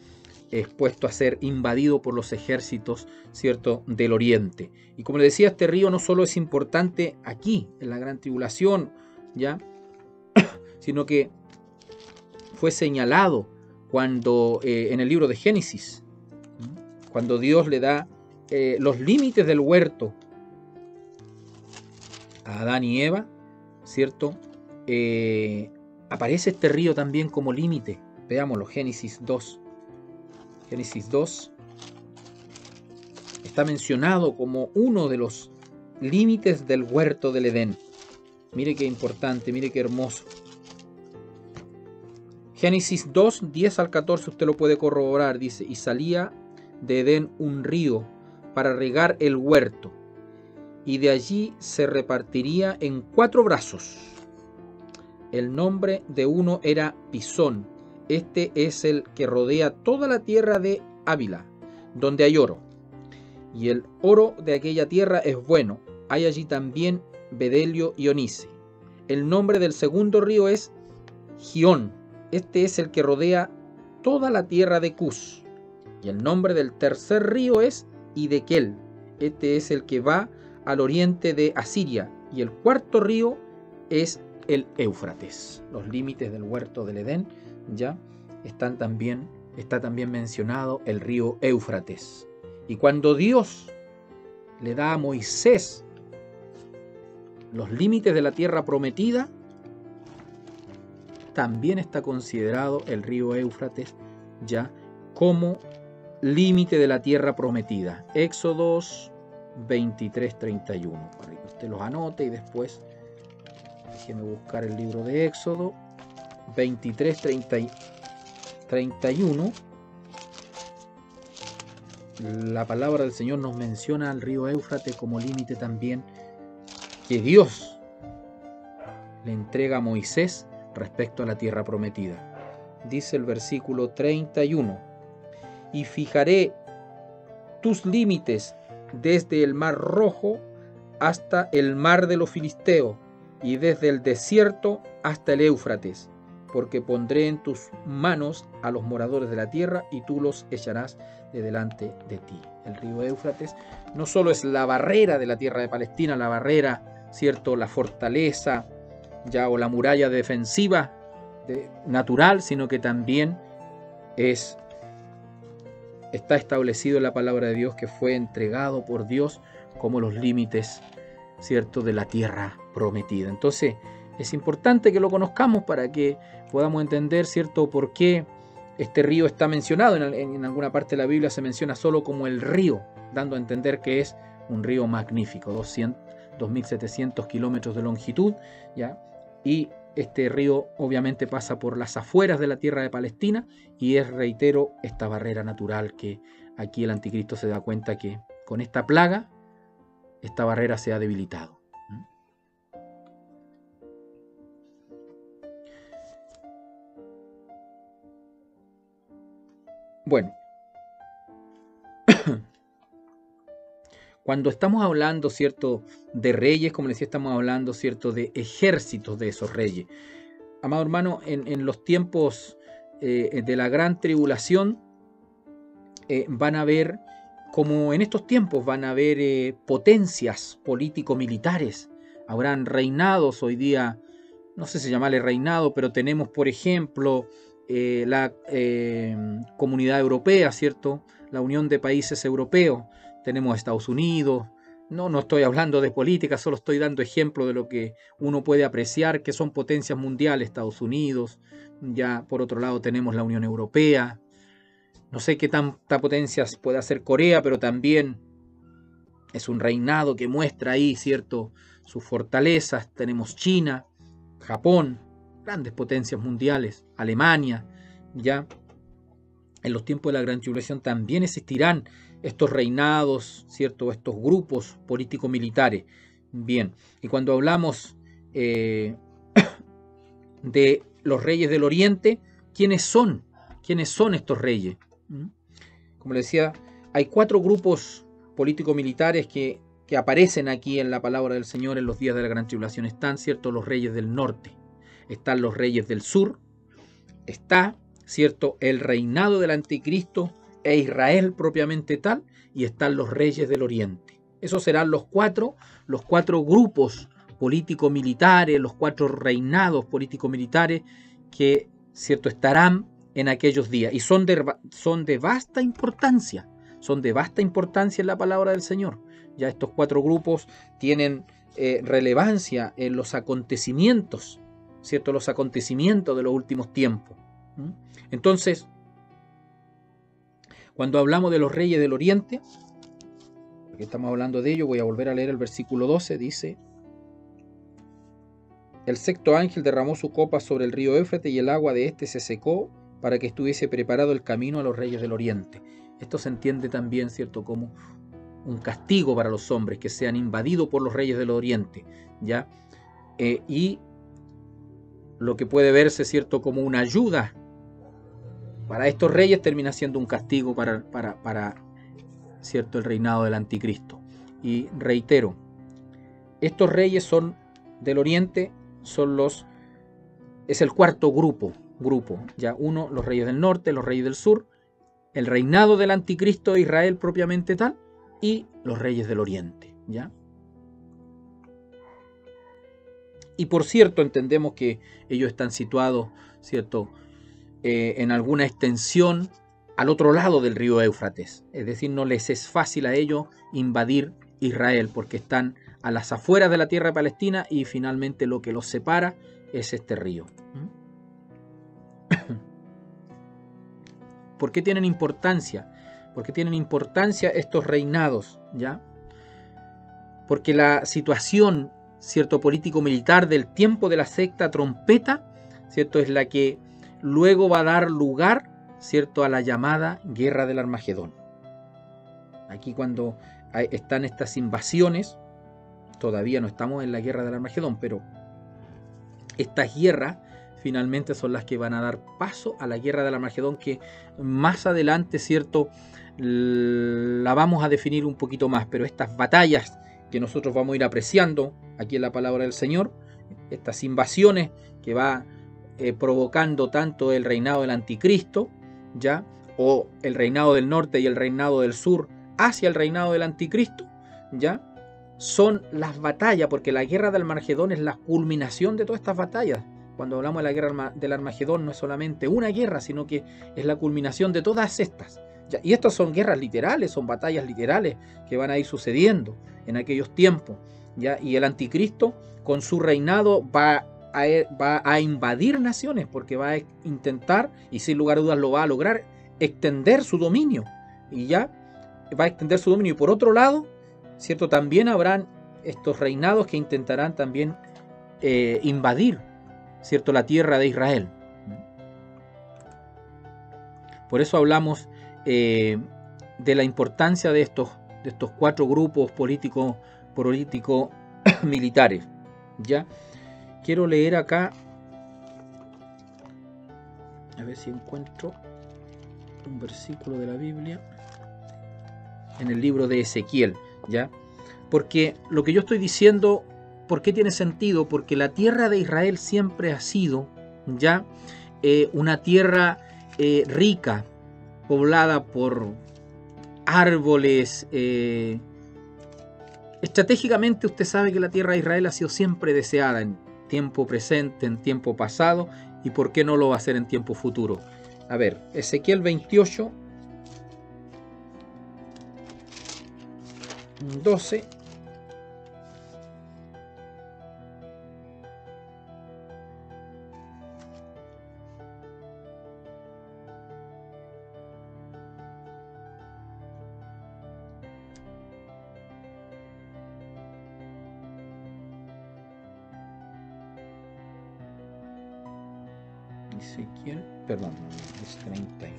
expuesto a ser invadido por los ejércitos, cierto, del oriente. Y como le decía, este río no solo es importante aquí, en la gran tribulación, ya, sino que fue señalado cuando en el libro de Génesis, cuando Dios le da los límites del huerto a Adán y Eva, ¿cierto? Aparece este río también como límite. Veámoslo, Génesis 2. Génesis 2 está mencionado como uno de los límites del huerto del Edén. Mire qué importante, mire qué hermoso. Génesis 2, 10 al 14, usted lo puede corroborar, dice: y salía de Edén un río para regar el huerto, y de allí se repartiría en 4 brazos. El nombre de uno era Pisón. Este es el que rodea toda la tierra de Ávila, donde hay oro. Y el oro de aquella tierra es bueno. Hay allí también bedelio y onice. El nombre del segundo río es Gión. Este es el que rodea toda la tierra de Cus. Y el nombre del tercer río es Hidekel. Este es el que va al oriente de Asiria. Y el cuarto río es el Éufrates. Los límites del huerto del Edén ya está también mencionado el río Éufrates. Y cuando Dios le da a Moisés los límites de la tierra prometida, también está considerado el río Éufrates ya como límite de la tierra prometida. Éxodo 23:31, para que usted los anote y después déjeme buscar el libro de Éxodo 23:31. La palabra del Señor nos menciona al río Éufrates como límite también que Dios le entrega a Moisés respecto a la tierra prometida. Dice el versículo 31: y fijaré tus límites desde el mar Rojo hasta el mar de los Filisteos, y desde el desierto hasta el Éufrates, porque pondré en tus manos a los moradores de la tierra, y tú los echarás de delante de ti. El río Éufrates no solo es la barrera de la tierra de Palestina, la barrera, ¿cierto?, la fortaleza ya o la muralla defensiva natural, sino que también está establecido en la palabra de Dios que fue entregado por Dios como los límites, ¿cierto?, de la tierra prometida. Entonces es importante que lo conozcamos para que podamos entender, ¿cierto?, por qué este río está mencionado. En alguna parte de la Biblia se menciona solo como el río, dando a entender que es un río magnífico, 2.700 kilómetros de longitud, ¿ya? Y este río obviamente pasa por las afueras de la tierra de Palestina y es, reitero, esta barrera natural que aquí el anticristo se da cuenta que con esta plaga, esta barrera se ha debilitado. Bueno, cuando estamos hablando, ¿cierto?, de reyes, como les decía, estamos hablando, ¿cierto?, de ejércitos de esos reyes. Amado hermano, en los tiempos de la gran tribulación van a haber, como en estos tiempos, van a haber potencias político-militares. Habrán reinados hoy día, no sé si llamarle reinado, pero tenemos, por ejemplo, la Comunidad Europea, ¿cierto?, la Unión de Países Europeos, tenemos Estados Unidos. No estoy hablando de política, solo estoy dando ejemplo de lo que uno puede apreciar, que son potencias mundiales, Estados Unidos. Ya por otro lado tenemos la Unión Europea. No sé qué tanta potencia puede ser Corea, pero también es un reinado que muestra ahí, ¿cierto?, sus fortalezas. Tenemos China, Japón, grandes potencias mundiales, Alemania. Ya en los tiempos de la Gran Tribulación también existirán estos reinados, ¿cierto?, estos grupos político-militares. Bien, y cuando hablamos de los reyes del Oriente, ¿quiénes son? ¿Quiénes son estos reyes? Como les decía, hay 4 grupos político-militares que aparecen aquí en la palabra del Señor en los días de la Gran Tribulación. Están, ¿cierto?, los reyes del norte, están los reyes del sur, está, ¿cierto?, el reinado del anticristo e Israel propiamente tal, y están los reyes del oriente. Esos serán los cuatro grupos político-militares, los 4 reinados político-militares que, ¿cierto?, estarán en aquellos días, y son de vasta importancia, en la palabra del Señor. Ya estos 4 grupos tienen relevancia en los acontecimientos, ¿cierto?, los acontecimientos de los últimos tiempos. Entonces, cuando hablamos de los reyes del oriente, porque estamos hablando de ello, voy a volver a leer el versículo 12, dice: el 6º ángel derramó su copa sobre el río Éufrates y el agua de este se secó para que estuviese preparado el camino a los reyes del oriente. Esto se entiende también, ¿cierto?, como un castigo para los hombres que sean invadidos por los reyes del oriente, ¿ya? Y lo que puede verse, ¿cierto?, como una ayuda para estos reyes termina siendo un castigo para ¿cierto?, el reinado del anticristo. Y reitero, estos reyes son del oriente, es el 4º grupo, ya uno, los reyes del norte, los reyes del sur, el reinado del anticristo de Israel propiamente tal, y los reyes del oriente, ¿ya? Y por cierto, entendemos que ellos están situados, ¿cierto?, en alguna extensión al otro lado del río Éufrates. Es decir, no les es fácil a ellos invadir Israel porque están a las afueras de la tierra de Palestina y finalmente lo que los separa es este río. ¿Por qué tienen importancia? ¿Por qué tienen importancia estos reinados? ¿Ya? Porque la situación, ¿cierto?, político-militar del tiempo de la sexta trompeta, ¿cierto?, es la que luego va a dar lugar, ¿cierto?, a la llamada guerra del Armagedón. Aquí cuando están estas invasiones, todavía no estamos en la guerra del Armagedón, pero estas guerras finalmente son las que van a dar paso a la guerra del Armagedón, que más adelante, ¿cierto?, la vamos a definir un poquito más, pero estas batallas que nosotros vamos a ir apreciando aquí en la palabra del Señor, estas invasiones que va provocando tanto el reinado del anticristo, ¿ya?, o el reinado del norte y el reinado del sur hacia el reinado del anticristo, ¿ya?, son las batallas, porque la guerra del Armagedón es la culminación de todas estas batallas. Cuando hablamos de la guerra del Armagedón no es solamente una guerra, sino que es la culminación de todas estas. ¿Ya? Y estas son guerras literales, son batallas literales que van a ir sucediendo en aquellos tiempos, ¿ya? Y el anticristo con su reinado va a invadir naciones, porque va a intentar, y sin lugar a dudas lo va a lograr, extender su dominio. Y ya va a extender su dominio. Y por otro lado, ¿cierto?, también habrán estos reinados que intentarán también invadir, ¿cierto?, la tierra de Israel. Por eso hablamos de la importancia de estos 4 grupos políticos militares. ¿Ya? Quiero leer acá, a ver si encuentro un versículo de la Biblia en el libro de Ezequiel, ¿ya? Porque lo que yo estoy diciendo, ¿por qué tiene sentido? Porque la tierra de Israel siempre ha sido, ¿ya?, una tierra rica, poblada por árboles. Estratégicamente usted sabe que la tierra de Israel ha sido siempre deseada en tiempo presente, en tiempo pasado, y por qué no lo va a hacer en tiempo futuro. A ver, Ezequiel 28, 12. Ezequiel, perdón, es 39.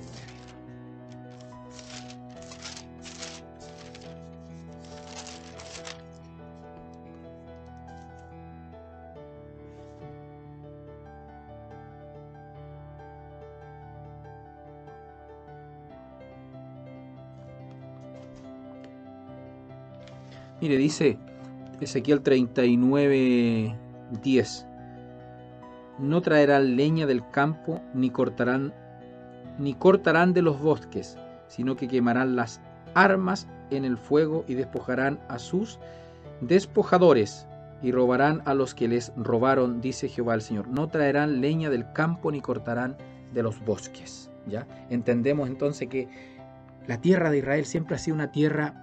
Mire, dice Ezequiel 39, 10. No traerán leña del campo, ni cortarán de los bosques, sino que quemarán las armas en el fuego y despojarán a sus despojadores y robarán a los que les robaron, dice Jehová el Señor. No traerán leña del campo ni cortarán de los bosques. ¿Ya? Entendemos entonces que la tierra de Israel siempre ha sido una tierra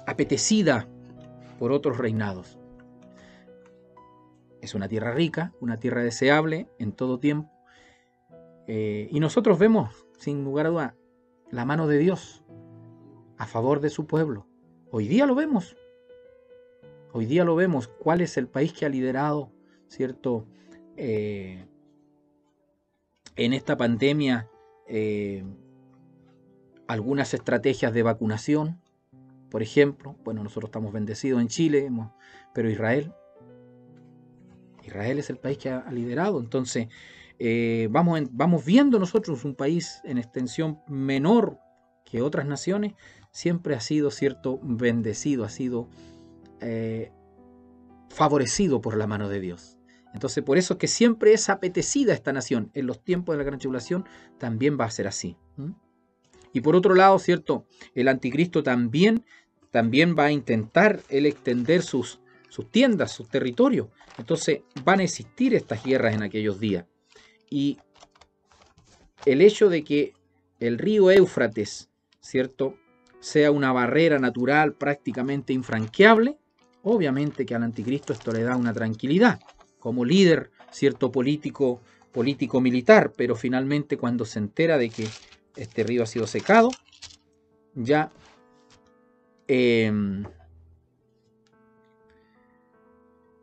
apetecida por otros reinados. Es una tierra rica, una tierra deseable en todo tiempo. Y nosotros vemos, sin lugar a duda, la mano de Dios a favor de su pueblo. Hoy día lo vemos. Hoy día lo vemos. ¿Cuál es el país que ha liderado, cierto, en esta pandemia algunas estrategias de vacunación? Por ejemplo, bueno, nosotros estamos bendecidos en Chile, pero Israel es el país que ha liderado. Entonces, vamos viendo nosotros un país en extensión menor que otras naciones, siempre ha sido, cierto, bendecido, ha sido favorecido por la mano de Dios. Entonces, por eso es que siempre es apetecida esta nación. En los tiempos de la gran tribulación también va a ser así. Y por otro lado, cierto, el anticristo también va a intentar él extender sus tiendas, sus territorios. Entonces van a existir estas guerras en aquellos días. Y el hecho de que el río Éufrates, ¿cierto?, sea una barrera natural prácticamente infranqueable, obviamente que al anticristo esto le da una tranquilidad como líder, cierto, político militar, pero finalmente cuando se entera de que este río ha sido secado, ya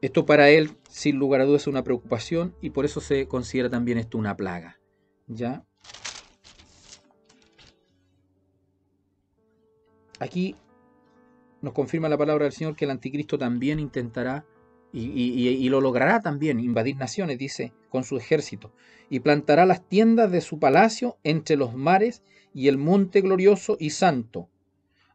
esto para él, sin lugar a dudas, es una preocupación y por eso se considera también esto una plaga. ¿Ya? Aquí nos confirma la palabra del Señor que el anticristo también intentará y lo logrará también, invadir naciones, dice, con su ejército, y plantará las tiendas de su palacio entre los mares y el monte glorioso y santo.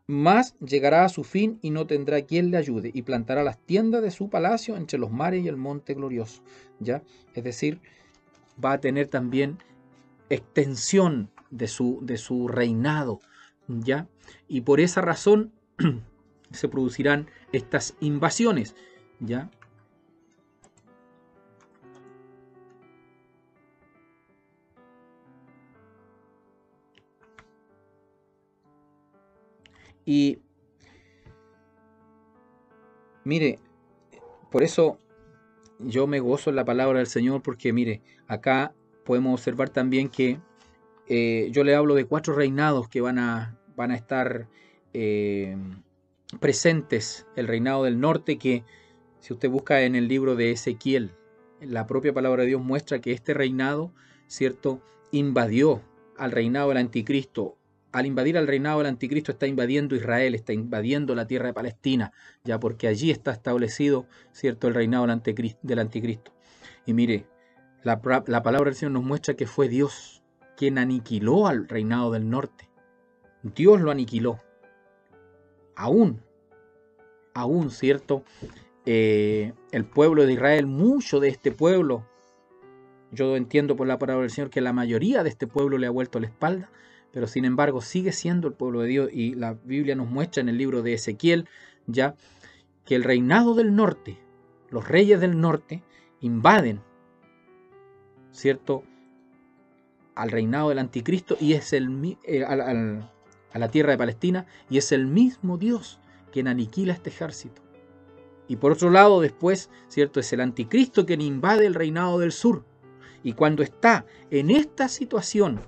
Mas llegará a su fin y no tendrá quien le ayude, y plantará las tiendas de su palacio entre los mares y el monte glorioso. ¿Ya? Es decir, va a tener también extensión de su reinado. ¿Ya? Y por esa razón se producirán estas invasiones. ¿Ya? Y mire, por eso yo me gozo en la palabra del Señor, porque mire, acá podemos observar también que yo le hablo de 4 reinados que van a estar presentes. El reinado del norte, que si usted busca en el libro de Ezequiel, la propia palabra de Dios muestra que este reinado, ¿cierto?, invadió al reinado del anticristo. Al invadir al reinado del anticristo está invadiendo Israel, está invadiendo la tierra de Palestina, ya porque allí está establecido, ¿cierto?, el reinado del anticristo. Y mire, la palabra del Señor nos muestra que fue Dios quien aniquiló al reinado del norte. Dios lo aniquiló. Aún, ¿cierto?, el pueblo de Israel, mucho de este pueblo, yo entiendo por la palabra del Señor que la mayoría de este pueblo le ha vuelto la espalda, pero sin embargo sigue siendo el pueblo de Dios, y la Biblia nos muestra en el libro de Ezequiel ya que el reinado del norte, los reyes del norte invaden, ¿cierto?, al reinado del anticristo y es a la tierra de Palestina, y es el mismo Dios quien aniquila este ejército. Y por otro lado, después, ¿cierto?, es el anticristo quien invade el reinado del sur. Y cuando está en esta situación,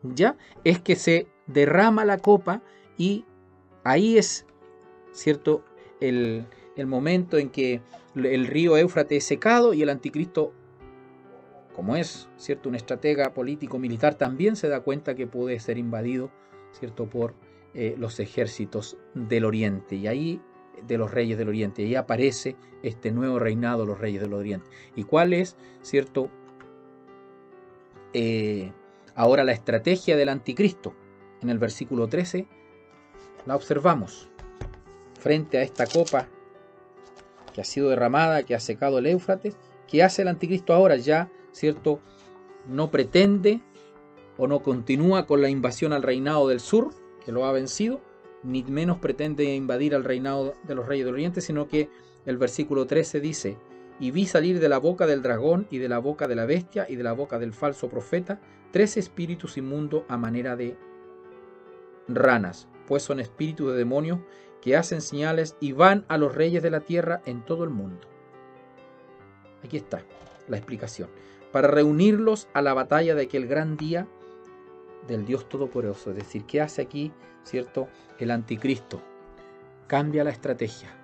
ya es que se derrama la copa, y ahí es, ¿cierto?, el momento en que el río Éufrates es secado, y el anticristo, como es, ¿cierto?, un estratega político-militar, también se da cuenta que puede ser invadido, ¿cierto?, por los ejércitos del oriente, y ahí de los reyes del oriente, y ahí aparece este nuevo reinado de los reyes del oriente. ¿Y cuál es, cierto, ahora la estrategia del anticristo? En el versículo 13 la observamos. Frente a esta copa que ha sido derramada, que ha secado el Éufrates, ¿qué hace el anticristo ahora? Ya, ¿cierto?, no pretende o no continúa con la invasión al reinado del sur, que lo ha vencido, ni menos pretende invadir al reinado de los reyes del oriente, sino que el versículo 13 dice: y vi salir de la boca del dragón, y de la boca de la bestia, y de la boca del falso profeta, 3 espíritus inmundos a manera de ranas, pues son espíritus de demonios que hacen señales y van a los reyes de la tierra en todo el mundo. Aquí está la explicación. Para reunirlos a la batalla de aquel gran día del Dios Todopoderoso. Es decir, ¿qué hace aquí, cierto, el anticristo? Cambia la estrategia.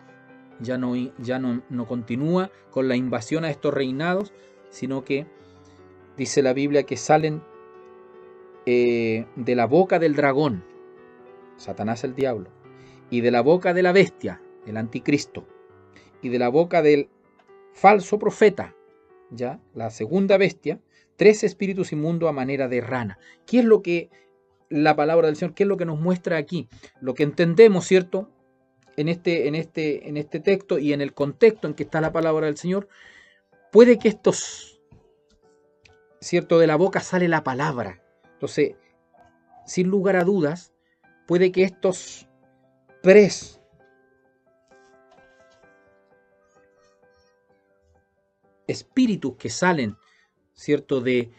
Ya no continúa con la invasión a estos reinados, sino que dice la Biblia que salen de la boca del dragón, Satanás el diablo, y de la boca de la bestia, el anticristo, y de la boca del falso profeta, ya la segunda bestia, 3 espíritus inmundos a manera de rana. ¿Qué es lo que la palabra del Señor, qué es lo que nos muestra aquí? Lo que entendemos, ¿cierto?, en este texto y en el contexto en que está la palabra del Señor, puede que estos, ¿cierto?, de la boca sale la palabra. Entonces, sin lugar a dudas, puede que estos 3 espíritus que salen, ¿cierto?, de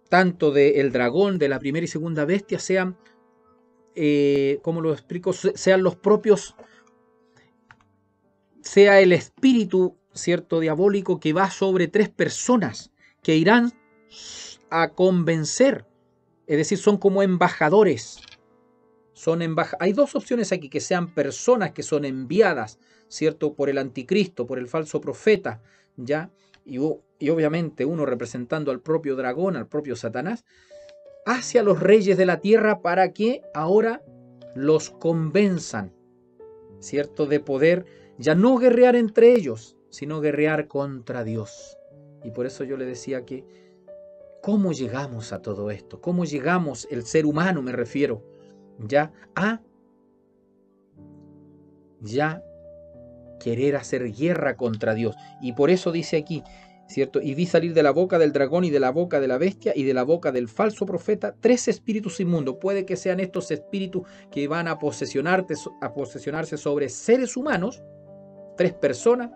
tanto del dragón, de la primera y segunda bestia, sean, ¿cómo lo explico?, sean los propios, sea el espíritu, ¿cierto?, diabólico que va sobre 3 personas que irán a convencer, es decir, son como embajadores. Hay 2 opciones aquí: que sean personas que son enviadas, ¿cierto?, por el anticristo, por el falso profeta, ¿ya? Y obviamente uno representando al propio dragón, al propio Satanás, hacia los reyes de la tierra para que ahora los convenzan, ¿cierto?, de poder ya no guerrear entre ellos, sino guerrear contra Dios. Y por eso yo le decía que ¿cómo llegamos a todo esto? ¿Cómo llegamos, el ser humano me refiero, ya querer hacer guerra contra Dios? Y por eso dice aquí, ¿cierto? Y vi salir de la boca del dragón y de la boca de la bestia y de la boca del falso profeta 3 espíritus inmundos. Puede que sean estos espíritus que van a posesionarse sobre seres humanos, 3 personas,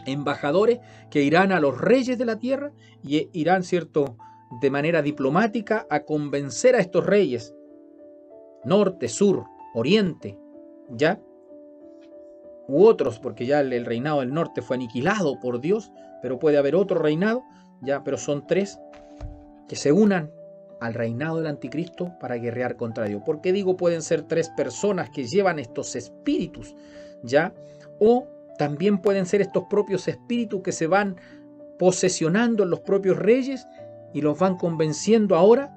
embajadores que irán a los reyes de la tierra y irán, ¿cierto?, de manera diplomática a convencer a estos reyes, norte, sur, oriente, ¿ya?, u otros, porque ya el reinado del norte fue aniquilado por Dios, pero puede haber otro reinado, ya, pero son 3 que se unan al reinado del anticristo para guerrear contra Dios. ¿Por qué digo pueden ser 3 personas que llevan estos espíritus, ya? O también pueden ser estos propios espíritus que se van posesionando en los propios reyes y los van convenciendo ahora,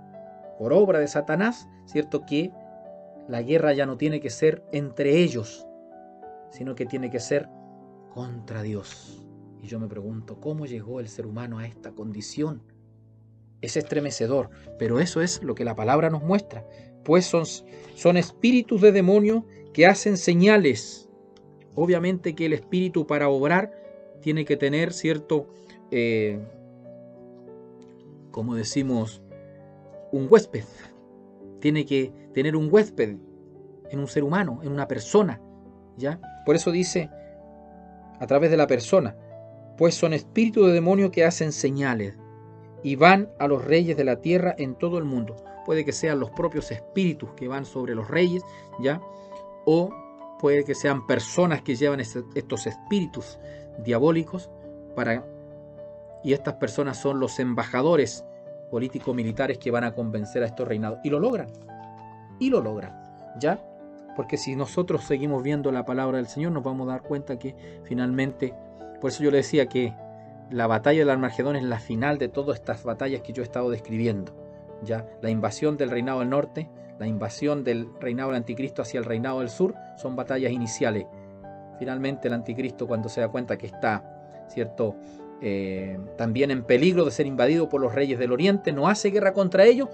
por obra de Satanás, ¿cierto?, que la guerra ya no tiene que ser entre ellos, sino que tiene que ser contra Dios. Y yo me pregunto, ¿cómo llegó el ser humano a esta condición? Es estremecedor, pero eso es lo que la palabra nos muestra. Pues son espíritus de demonio que hacen señales. Obviamente que el espíritu, para obrar, tiene que tener cierto, como decimos, un huésped. Tiene que tener un huésped en un ser humano, en una persona, ¿ya? Por eso dice, a través de la persona, pues son espíritus de demonio que hacen señales y van a los reyes de la tierra en todo el mundo. Puede que sean los propios espíritus que van sobre los reyes, ¿ya? o puede que sean personas que llevan estos espíritus diabólicos y estas personas son los embajadores político-militares que van a convencer a estos reinados. Y lo logran, ¿ya? Porque si nosotros seguimos viendo la palabra del Señor, nos vamos a dar cuenta que finalmente, por eso yo le decía que la batalla del Armagedón es la final de todas estas batallas que yo he estado describiendo, ¿ya? La invasión del reinado del norte, la invasión del reinado del anticristo hacia el reinado del sur, son batallas iniciales. Finalmente el anticristo, cuando se da cuenta que está, ¿cierto?, también en peligro de ser invadido por los reyes del oriente, no hace guerra contra ellos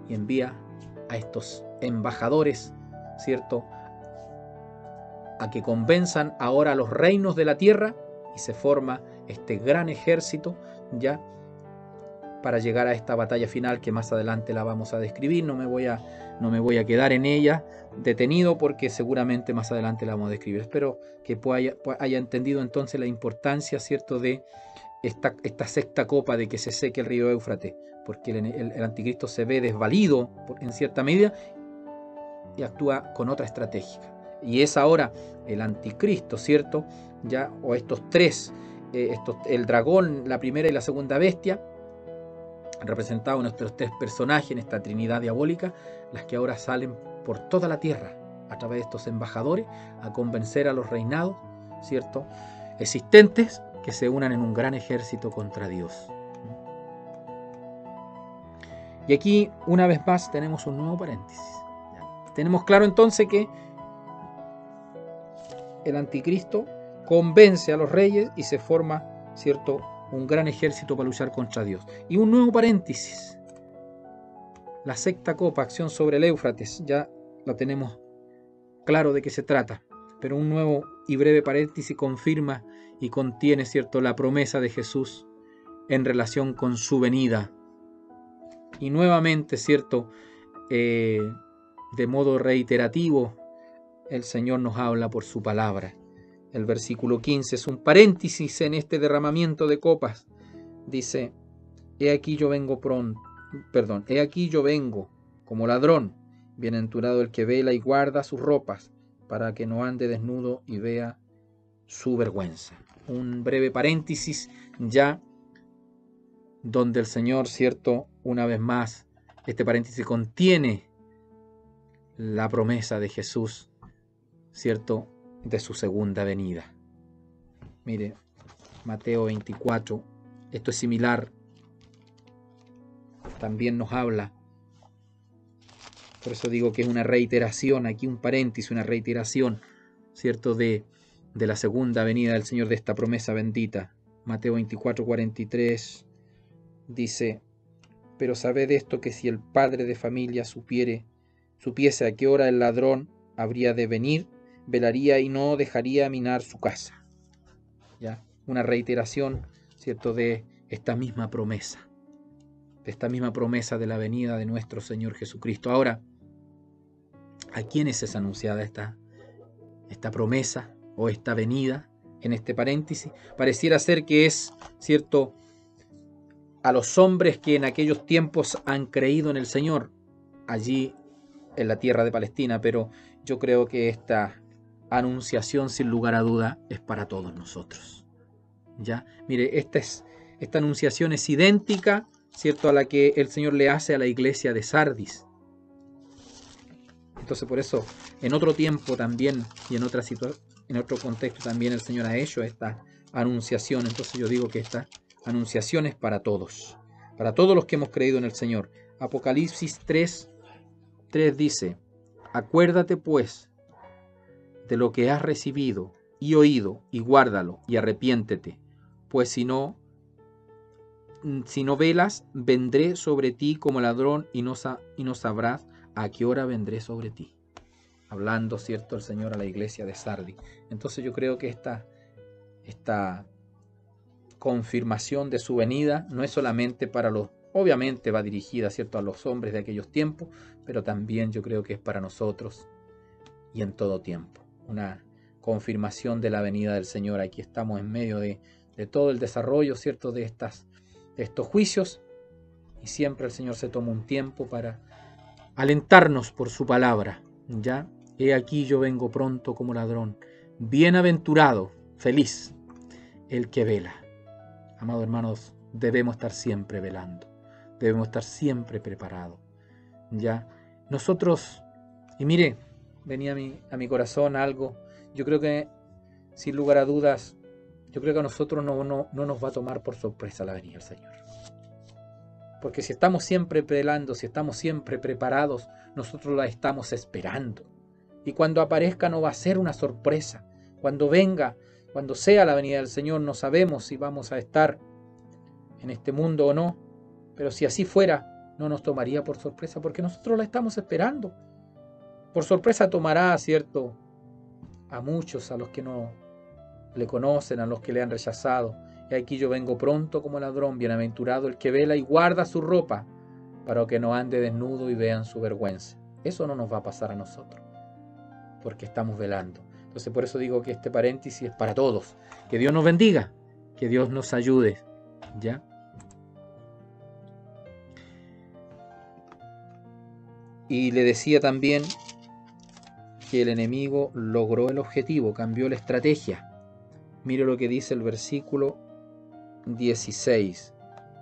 y envía a estos embajadores, ¿cierto?, a que convenzan ahora a los reinos de la tierra y se forma este gran ejército, ya, para llegar a esta batalla final que más adelante la vamos a describir. No me voy a quedar en ella detenido porque seguramente más adelante la vamos a describir. Espero que haya entendido entonces la importancia, ¿cierto?, de esta sexta copa, de que se seque el río Éufrates, porque el anticristo se ve desvalido en cierta medida y actúa con otra estrategia. Y es ahora el anticristo, ¿cierto?, ya, o estos tres, el dragón, la primera y la segunda bestia, representados en nuestros tres personajes, en esta trinidad diabólica, las que ahora salen por toda la tierra a través de estos embajadores a convencer a los reinados, ¿cierto?, existentes, que se unan en un gran ejército contra Dios. Y aquí, una vez más, tenemos un nuevo paréntesis. Tenemos claro entonces que el anticristo convence a los reyes y se forma, ¿cierto?, un gran ejército para luchar contra Dios. Y un nuevo paréntesis. La sexta copa, acción sobre el Éufrates, ya lo tenemos claro de qué se trata. Pero un nuevo y breve paréntesis confirma y contiene, ¿cierto?, la promesa de Jesús en relación con su venida. Y nuevamente, ¿cierto?, de modo reiterativo, el Señor nos habla por su palabra. El versículo 15 es un paréntesis en este derramamiento de copas. Dice: he aquí yo vengo como ladrón, bienaventurado el que vela y guarda sus ropas, para que no ande desnudo y vea su vergüenza. Un breve paréntesis ya, donde el Señor, ¿cierto?, una vez más, este paréntesis contiene la promesa de Jesús, ¿cierto?, de su segunda venida. Mire, Mateo 24, esto es similar, también nos habla, por eso digo que es una reiteración, aquí un paréntesis, una reiteración, ¿cierto?, de la segunda venida del Señor, de esta promesa bendita. Mateo 24, 43 dice: pero sabed esto, que si el padre de familia supiese a qué hora el ladrón habría de venir, velaría y no dejaría minar su casa. ¿Ya? Una reiteración, ¿cierto?, de esta misma promesa, de la venida de nuestro Señor Jesucristo. Ahora, ¿a quiénes es anunciada esta promesa o esta venida? En este paréntesis pareciera ser que es, ¿cierto?, a los hombres que en aquellos tiempos han creído en el Señor, allí en la tierra de Palestina, pero yo creo que esta anunciación, sin lugar a duda, es para todos nosotros. ¿Ya? Mire, esta anunciación es idéntica, ¿cierto?, a la que el Señor le hace a la iglesia de Sardis. Entonces, por eso, en otro tiempo también y en otro contexto también el Señor ha hecho esta anunciación. Entonces yo digo que esta anunciación es para todos los que hemos creído en el Señor. Apocalipsis 3:3 dice: acuérdate pues de lo que has recibido y oído, y guárdalo, y arrepiéntete, pues si no velas, vendré sobre ti como ladrón, y no sabrás a qué hora vendré sobre ti. Hablando, ¿cierto?, el Señor a la iglesia de Sardis. Entonces yo creo que esta confirmación de su venida no es solamente para obviamente va dirigida, ¿cierto?, a los hombres de aquellos tiempos, pero también yo creo que es para nosotros y en todo tiempo. Una confirmación de la venida del Señor. Aquí estamos en medio de todo el desarrollo, ¿cierto?, de estos juicios, y siempre el Señor se toma un tiempo para alentarnos por su palabra, ¿ya? He aquí yo vengo pronto como ladrón. Bienaventurado, feliz, el que vela. Amados hermanos, debemos estar siempre velando. Debemos estar siempre preparados. Ya, nosotros, y mire, venía a mi corazón algo. Yo creo que, sin lugar a dudas, yo creo que a nosotros no nos va a tomar por sorpresa la venida del Señor. Porque si estamos siempre velando, si estamos siempre preparados, nosotros la estamos esperando. Y cuando aparezca no va a ser una sorpresa. Cuando venga, cuando sea la venida del Señor, no sabemos si vamos a estar en este mundo o no. Pero si así fuera, no nos tomaría por sorpresa, porque nosotros la estamos esperando. Por sorpresa tomará, ¿cierto?, a muchos, a los que no le conocen, a los que le han rechazado. Y aquí yo vengo pronto como ladrón, bienaventurado el que vela y guarda su ropa, para que no ande desnudo y vean su vergüenza. Eso no nos va a pasar a nosotros, porque estamos velando. Entonces por eso digo que este paréntesis es para todos. Que Dios nos bendiga, que Dios nos ayude, ¿ya? Y le decía también que el enemigo logró el objetivo, cambió la estrategia. Mire lo que dice el versículo 16.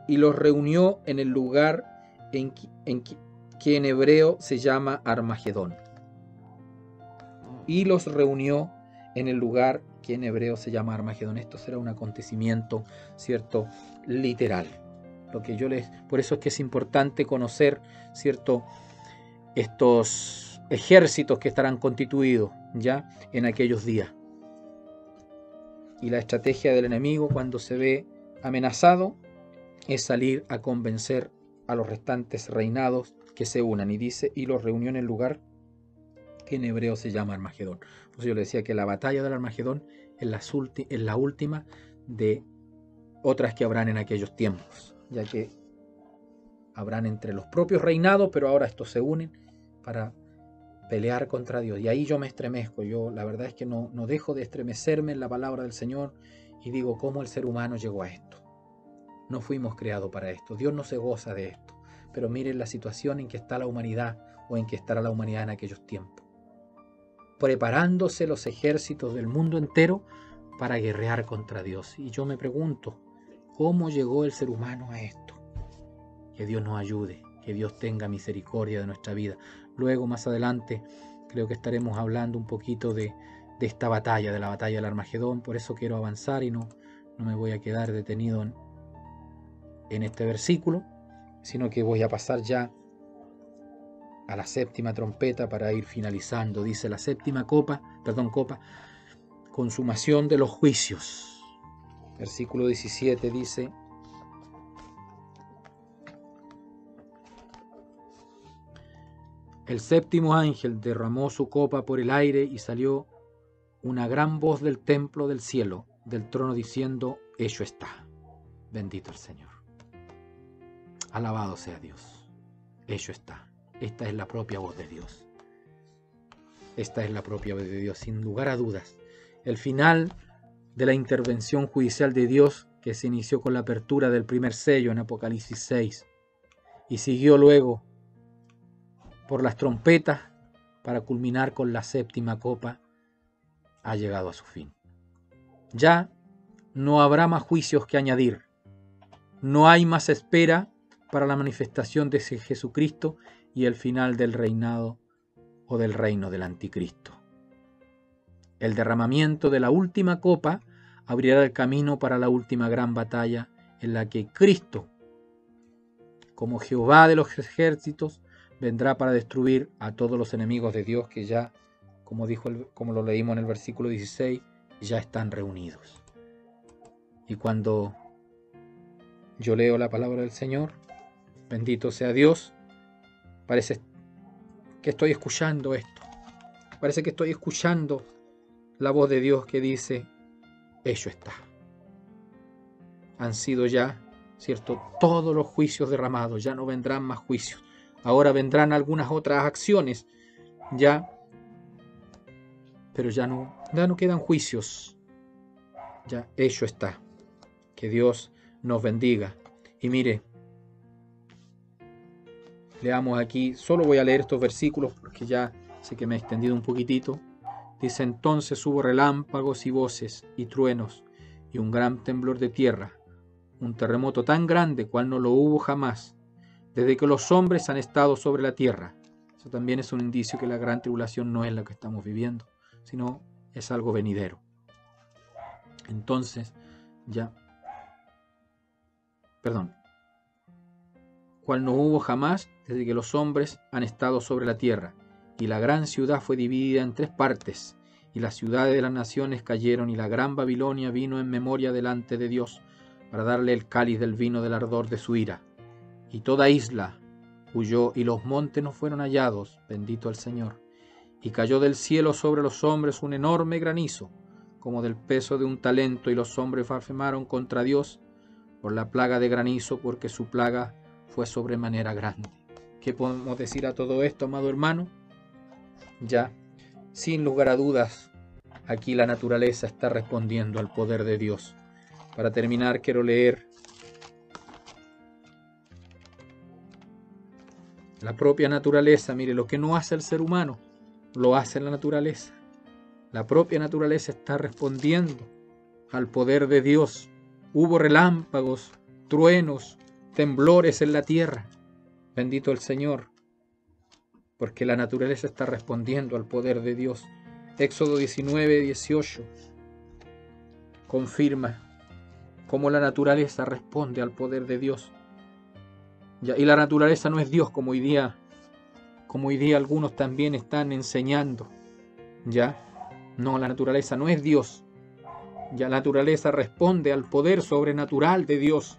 Y los reunió en el lugar que en hebreo se llama Armagedón. Y los reunió en el lugar que en hebreo se llama Armagedón. Esto será un acontecimiento, ¿cierto?, literal. Por eso es que es importante conocer, ¿cierto?, estos ejércitos que estarán constituidos ya en aquellos días. Y la estrategia del enemigo, cuando se ve amenazado, es salir a convencer a los restantes reinados que se unan. Y dice, y los reunió en el lugar que en hebreo se llama Armagedón. Por eso yo le decía que la batalla del Armagedón es la última de otras que habrán en aquellos tiempos, ya que habrán entre los propios reinados, pero ahora estos se unen para pelear contra Dios. Y ahí yo me estremezco. Yo la verdad es que no dejo de estremecerme en la palabra del Señor y digo, ¿cómo el ser humano llegó a esto? No fuimos creados para esto. Dios no se goza de esto. Pero miren la situación en que está la humanidad, o en que estará la humanidad en aquellos tiempos. Preparándose los ejércitos del mundo entero para guerrear contra Dios. Y yo me pregunto, ¿cómo llegó el ser humano a esto? Que Dios nos ayude, que Dios tenga misericordia de nuestra vida. Luego, más adelante, creo que estaremos hablando un poquito de esta batalla, de la batalla del Armagedón. Por eso quiero avanzar y no me voy a quedar detenido en este versículo, sino que voy a pasar ya a la séptima trompeta para ir finalizando. Dice la séptima copa, consumación de los juicios. Versículo 17 dice: el séptimo ángel derramó su copa por el aire y salió una gran voz del templo del cielo, del trono, diciendo: hecho está. Bendito el Señor. Alabado sea Dios. Hecho está. Esta es la propia voz de Dios. Esta es la propia voz de Dios, sin lugar a dudas. El final de la intervención judicial de Dios, que se inició con la apertura del primer sello en Apocalipsis 6 y siguió luego por las trompetas para culminar con la séptima copa, ha llegado a su fin. Ya no habrá más juicios que añadir. No hay más espera para la manifestación de Jesucristo y el final del reinado o del reino del anticristo. El derramamiento de la última copa abrirá el camino para la última gran batalla, en la que Cristo, como Jehová de los ejércitos, vendrá para destruir a todos los enemigos de Dios que ya, como lo leímos en el versículo 16, ya están reunidos. Y cuando yo leo la palabra del Señor, bendito sea Dios, parece que estoy escuchando esto. Parece que estoy escuchando la voz de Dios que dice: hecho está. Han sido ya, ¿cierto?, todos los juicios derramados. Ya no vendrán más juicios. Ahora vendrán algunas otras acciones, ya, pero ya no quedan juicios. Ya hecho está. Que Dios nos bendiga. Y mire, leamos aquí, solo voy a leer estos versículos porque ya Sé que me he extendido un poquitito. Dice: entonces hubo relámpagos y voces y truenos y un gran temblor de tierra, un terremoto tan grande cual no lo hubo jamás, desde que los hombres han estado sobre la tierra. Eso también es un indicio que la gran tribulación no es la que estamos viviendo, sino es algo venidero. Entonces, cual no hubo jamás desde que los hombres han estado sobre la tierra. Y la gran ciudad fue dividida en 3 partes, y las ciudades de las naciones cayeron, y la gran Babilonia vino en memoria delante de Dios, para darle el cáliz del vino del ardor de su ira. Y toda isla huyó, y los montes no fueron hallados, bendito el Señor. Y cayó del cielo sobre los hombres un enorme granizo, como del peso de un talento, y los hombres blasfemaron contra Dios por la plaga de granizo, porque su plaga fue sobremanera grande. ¿Qué podemos decir a todo esto, amado hermano? Ya, sin lugar a dudas, aquí la naturaleza está respondiendo al poder de Dios. Para terminar, quiero leer la propia naturaleza. Mire, lo que no hace el ser humano, lo hace la naturaleza. La propia naturaleza está respondiendo al poder de Dios. Hubo relámpagos, truenos, temblores en la tierra. Bendito el Señor, porque la naturaleza está respondiendo al poder de Dios. Éxodo 19:18 confirma cómo la naturaleza responde al poder de Dios. Y la naturaleza no es Dios, como hoy día algunos también están enseñando. No, la naturaleza no es Dios. La naturaleza responde al poder sobrenatural de Dios.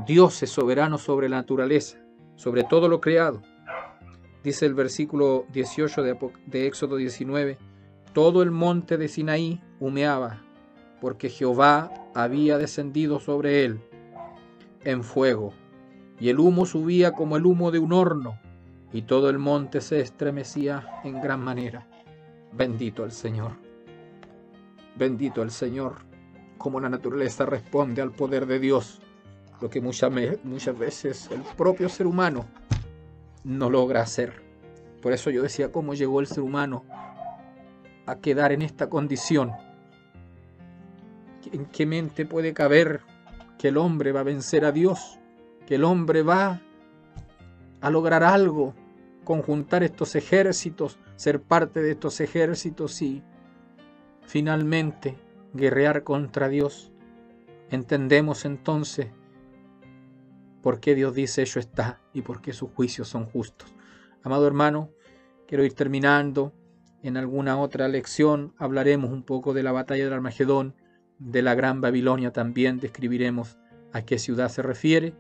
Dios es soberano sobre la naturaleza, sobre todo lo creado. Dice el versículo 18 de Éxodo 19: todo el monte de Sinaí humeaba, porque Jehová había descendido sobre él en fuego, y el humo subía como el humo de un horno, y todo el monte se estremecía en gran manera. Bendito el Señor. Bendito el Señor. Como la naturaleza responde al poder de Dios, lo que muchas veces el propio ser humano no logra hacer. Por eso yo decía, ¿cómo llegó el ser humano a quedar en esta condición? ¿En qué mente puede caber que el hombre va a vencer a Dios? Que el hombre va a lograr algo, conjuntar estos ejércitos, ser parte de estos ejércitos y finalmente guerrear contra Dios. Entendemos entonces por qué Dios dice hecho está y por qué sus juicios son justos. Amado hermano, quiero ir terminando. En alguna otra lección hablaremos un poco de la batalla del Armagedón, de la gran Babilonia también, describiremos a qué ciudad se refiere.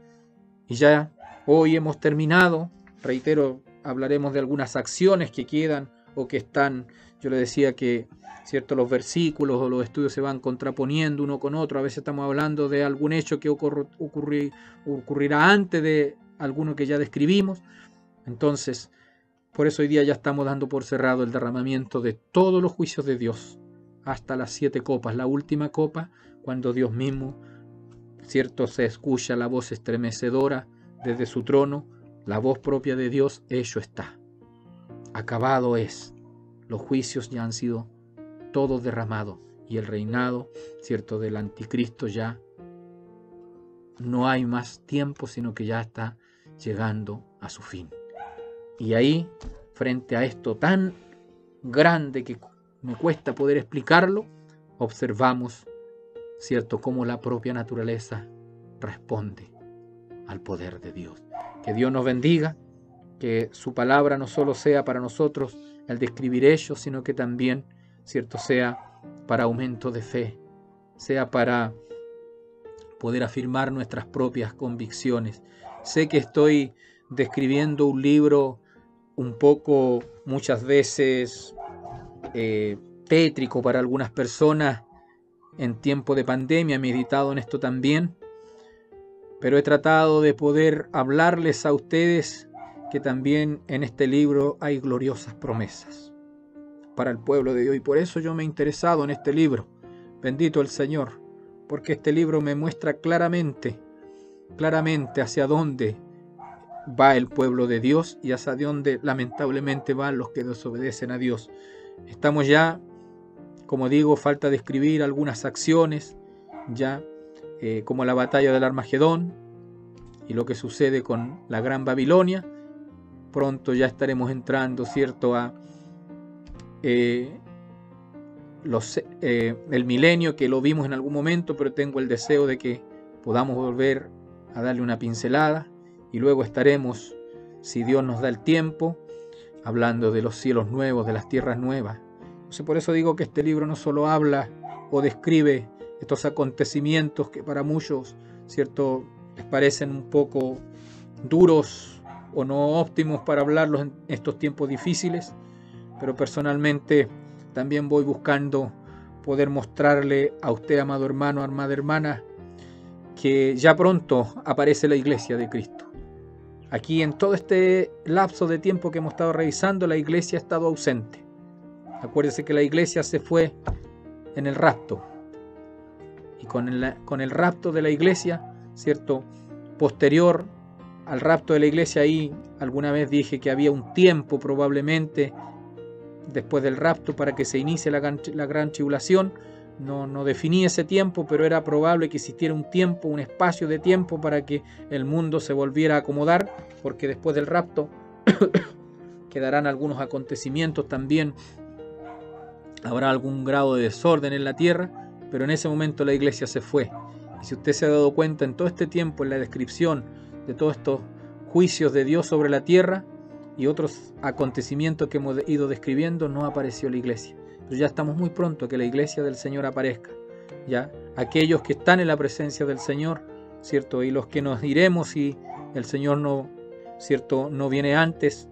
Y ya hoy hemos terminado. Reitero, hablaremos de algunas acciones que quedan o que están. Yo le decía que los versículos o los estudios se van contraponiendo uno con otro. A veces estamos hablando de algún hecho que ocurrirá antes de alguno que ya describimos. Entonces, por eso hoy día ya estamos dando por cerrado el derramamiento de todos los juicios de Dios, hasta las 7 copas, la última copa, cuando Dios mismo, se escucha la voz estremecedora desde su trono, la voz propia de Dios: hecho está, acabado es. Los juicios ya han sido todos derramados y el reinado, del anticristo ya no hay más tiempo, sino que ya está llegando a su fin. Y ahí, frente a esto tan grande que me cuesta poder explicarlo, observamos, cómo la propia naturaleza responde al poder de Dios. Que Dios nos bendiga, que su palabra no solo sea para nosotros el describir hechos, sino que también, sea para aumento de fe, sea para poder afirmar nuestras propias convicciones. Sé que estoy describiendo un libro un poco, muchas veces, tétrico para algunas personas en tiempo de pandemia. He meditado en esto también, pero he tratado de poder hablarles a ustedes que también en este libro hay gloriosas promesas para el pueblo de Dios, y por eso yo me he interesado en este libro. Bendito el Señor, porque este libro me muestra claramente hacia dónde va el pueblo de Dios y hacia donde lamentablemente van los que desobedecen a Dios. Estamos ya, como digo, falta describir algunas acciones, ya como la batalla del Armagedón y lo que sucede con la Gran Babilonia. Pronto ya estaremos entrando, ¿cierto?, a el milenio, que lo vimos en algún momento, pero tengo el deseo de que podamos volver a darle una pincelada, y luego estaremos, si Dios nos da el tiempo, hablando de los cielos nuevos, de las tierras nuevas. Entonces, por eso digo que este libro no solo habla o describe estos acontecimientos que para muchos, ¿cierto?, les parecen un poco duros o no óptimos para hablarlos en estos tiempos difíciles, pero personalmente también voy buscando poder mostrarle a usted, amado hermano, amada hermana, que ya pronto aparece la iglesia de Cristo. Aquí, en todo este lapso de tiempo que hemos estado revisando, la iglesia ha estado ausente. Acuérdese que la iglesia se fue en el rapto, y con el rapto de la iglesia, ¿cierto?, posterior al rapto de la iglesia, ahí alguna vez dije que había un tiempo probablemente después del rapto para que se inicie la gran tribulación. No definí ese tiempo, pero era probable que existiera un tiempo, un espacio de tiempo para que el mundo se volviera a acomodar, porque después del rapto quedarán algunos acontecimientos también, habrá algún grado de desorden en la tierra, pero en ese momento la iglesia se fue. Y si usted se ha dado cuenta en todo este tiempo, en la descripción de todos estos juicios de Dios sobre la tierra y otros acontecimientos que hemos ido describiendo, no apareció la iglesia. Pero ya estamos muy pronto a que la iglesia del Señor aparezca. Ya aquellos que están en la presencia del Señor, ¿cierto?, y los que nos iremos si el Señor no, ¿cierto?, no viene antes,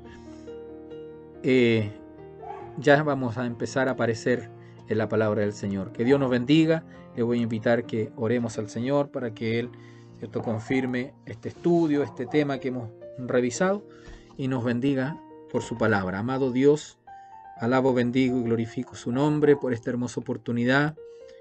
ya vamos a empezar a aparecer en la palabra del Señor. Que Dios nos bendiga. Le voy a invitar que oremos al Señor para que Él, ¿cierto?, confirme este estudio, este tema que hemos revisado, y nos bendiga por su palabra. Amado Dios, alabo, bendigo y glorifico su nombre por esta hermosa oportunidad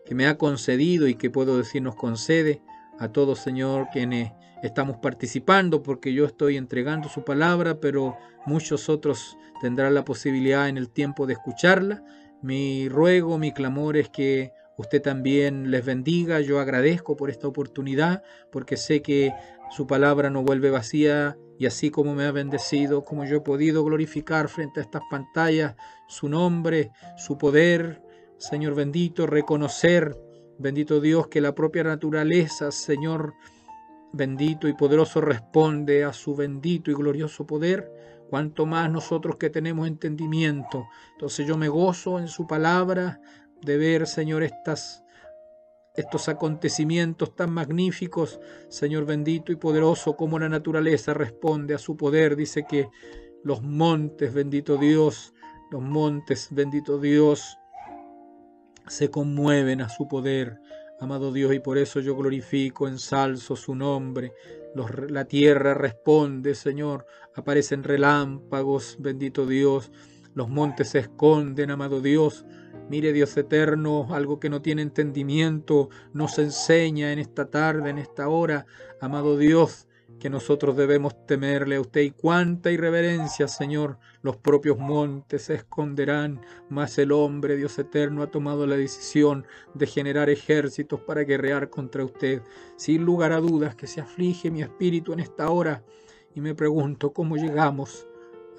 que me ha concedido y que puedo decir nos concede a todos, Señor, quienes estamos participando, porque yo estoy entregando su palabra, pero muchos otros tendrán la posibilidad en el tiempo de escucharla. Mi ruego, mi clamor es que usted también les bendiga. Yo agradezco por esta oportunidad, porque sé que su palabra no vuelve vacía, y así como me ha bendecido, como yo he podido glorificar frente a estas pantallas su nombre, su poder, Señor bendito, reconocer, bendito Dios, que la propia naturaleza, Señor bendito y poderoso, responde a su bendito y glorioso poder, cuanto más nosotros que tenemos entendimiento. Entonces yo me gozo en su palabra de ver, Señor, estos acontecimientos tan magníficos, Señor bendito y poderoso, como la naturaleza responde a su poder. Dice que los montes, bendito Dios, los montes, bendito Dios, se conmueven a su poder, amado Dios, y por eso yo glorifico, ensalzo su nombre. La tierra responde, Señor, aparecen relámpagos, bendito Dios, los montes se esconden, amado Dios. Mire, Dios eterno, algo que no tiene entendimiento nos enseña en esta tarde, en esta hora, amado Dios, que nosotros debemos temerle a usted. Y cuánta irreverencia, Señor, los propios montes se esconderán, mas el hombre, Dios eterno, ha tomado la decisión de generar ejércitos para guerrear contra usted. Sin lugar a dudas que se aflige mi espíritu en esta hora, y me pregunto cómo llegamos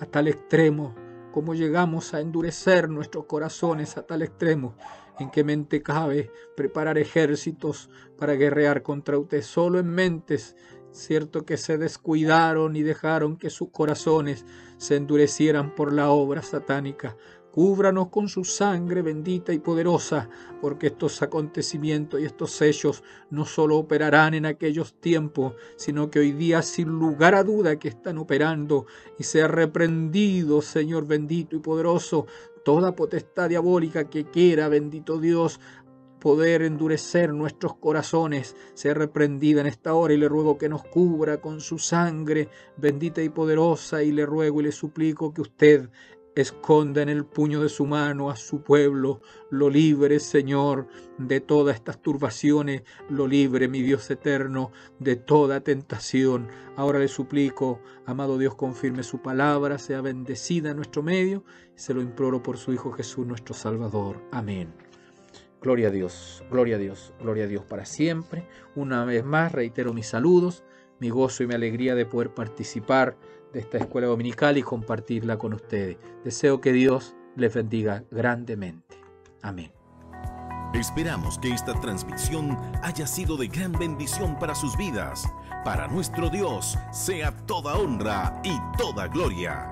a tal extremo, cómo llegamos a endurecer nuestros corazones a tal extremo. ¿En qué mente cabe preparar ejércitos para guerrear contra usted? Solo en mentes, cierto, que se descuidaron y dejaron que sus corazones se endurecieran por la obra satánica. Cúbranos con su sangre bendita y poderosa, porque estos acontecimientos y estos hechos no solo operarán en aquellos tiempos, sino que hoy día, sin lugar a duda, que están operando, y sea reprendido, Señor bendito y poderoso, toda potestad diabólica que quiera, bendito Dios, poder endurecer nuestros corazones, sea reprendida en esta hora, y le ruego que nos cubra con su sangre bendita y poderosa, y le ruego y le suplico que usted esconda en el puño de su mano a su pueblo, lo libre, Señor, de todas estas turbaciones, lo libre, mi Dios eterno, de toda tentación. Ahora le suplico, amado Dios, confirme su palabra, sea bendecida en nuestro medio, y se lo imploro por su Hijo Jesús, nuestro Salvador. Amén. Gloria a Dios, gloria a Dios, gloria a Dios para siempre. Una vez más reitero mis saludos, mi gozo y mi alegría de poder participar de esta escuela dominical y compartirla con ustedes. Deseo que Dios les bendiga grandemente. Amén. Esperamos que esta transmisión haya sido de gran bendición para sus vidas. Para nuestro Dios sea toda honra y toda gloria.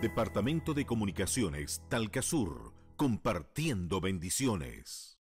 Departamento de Comunicaciones Talca Sur, compartiendo bendiciones.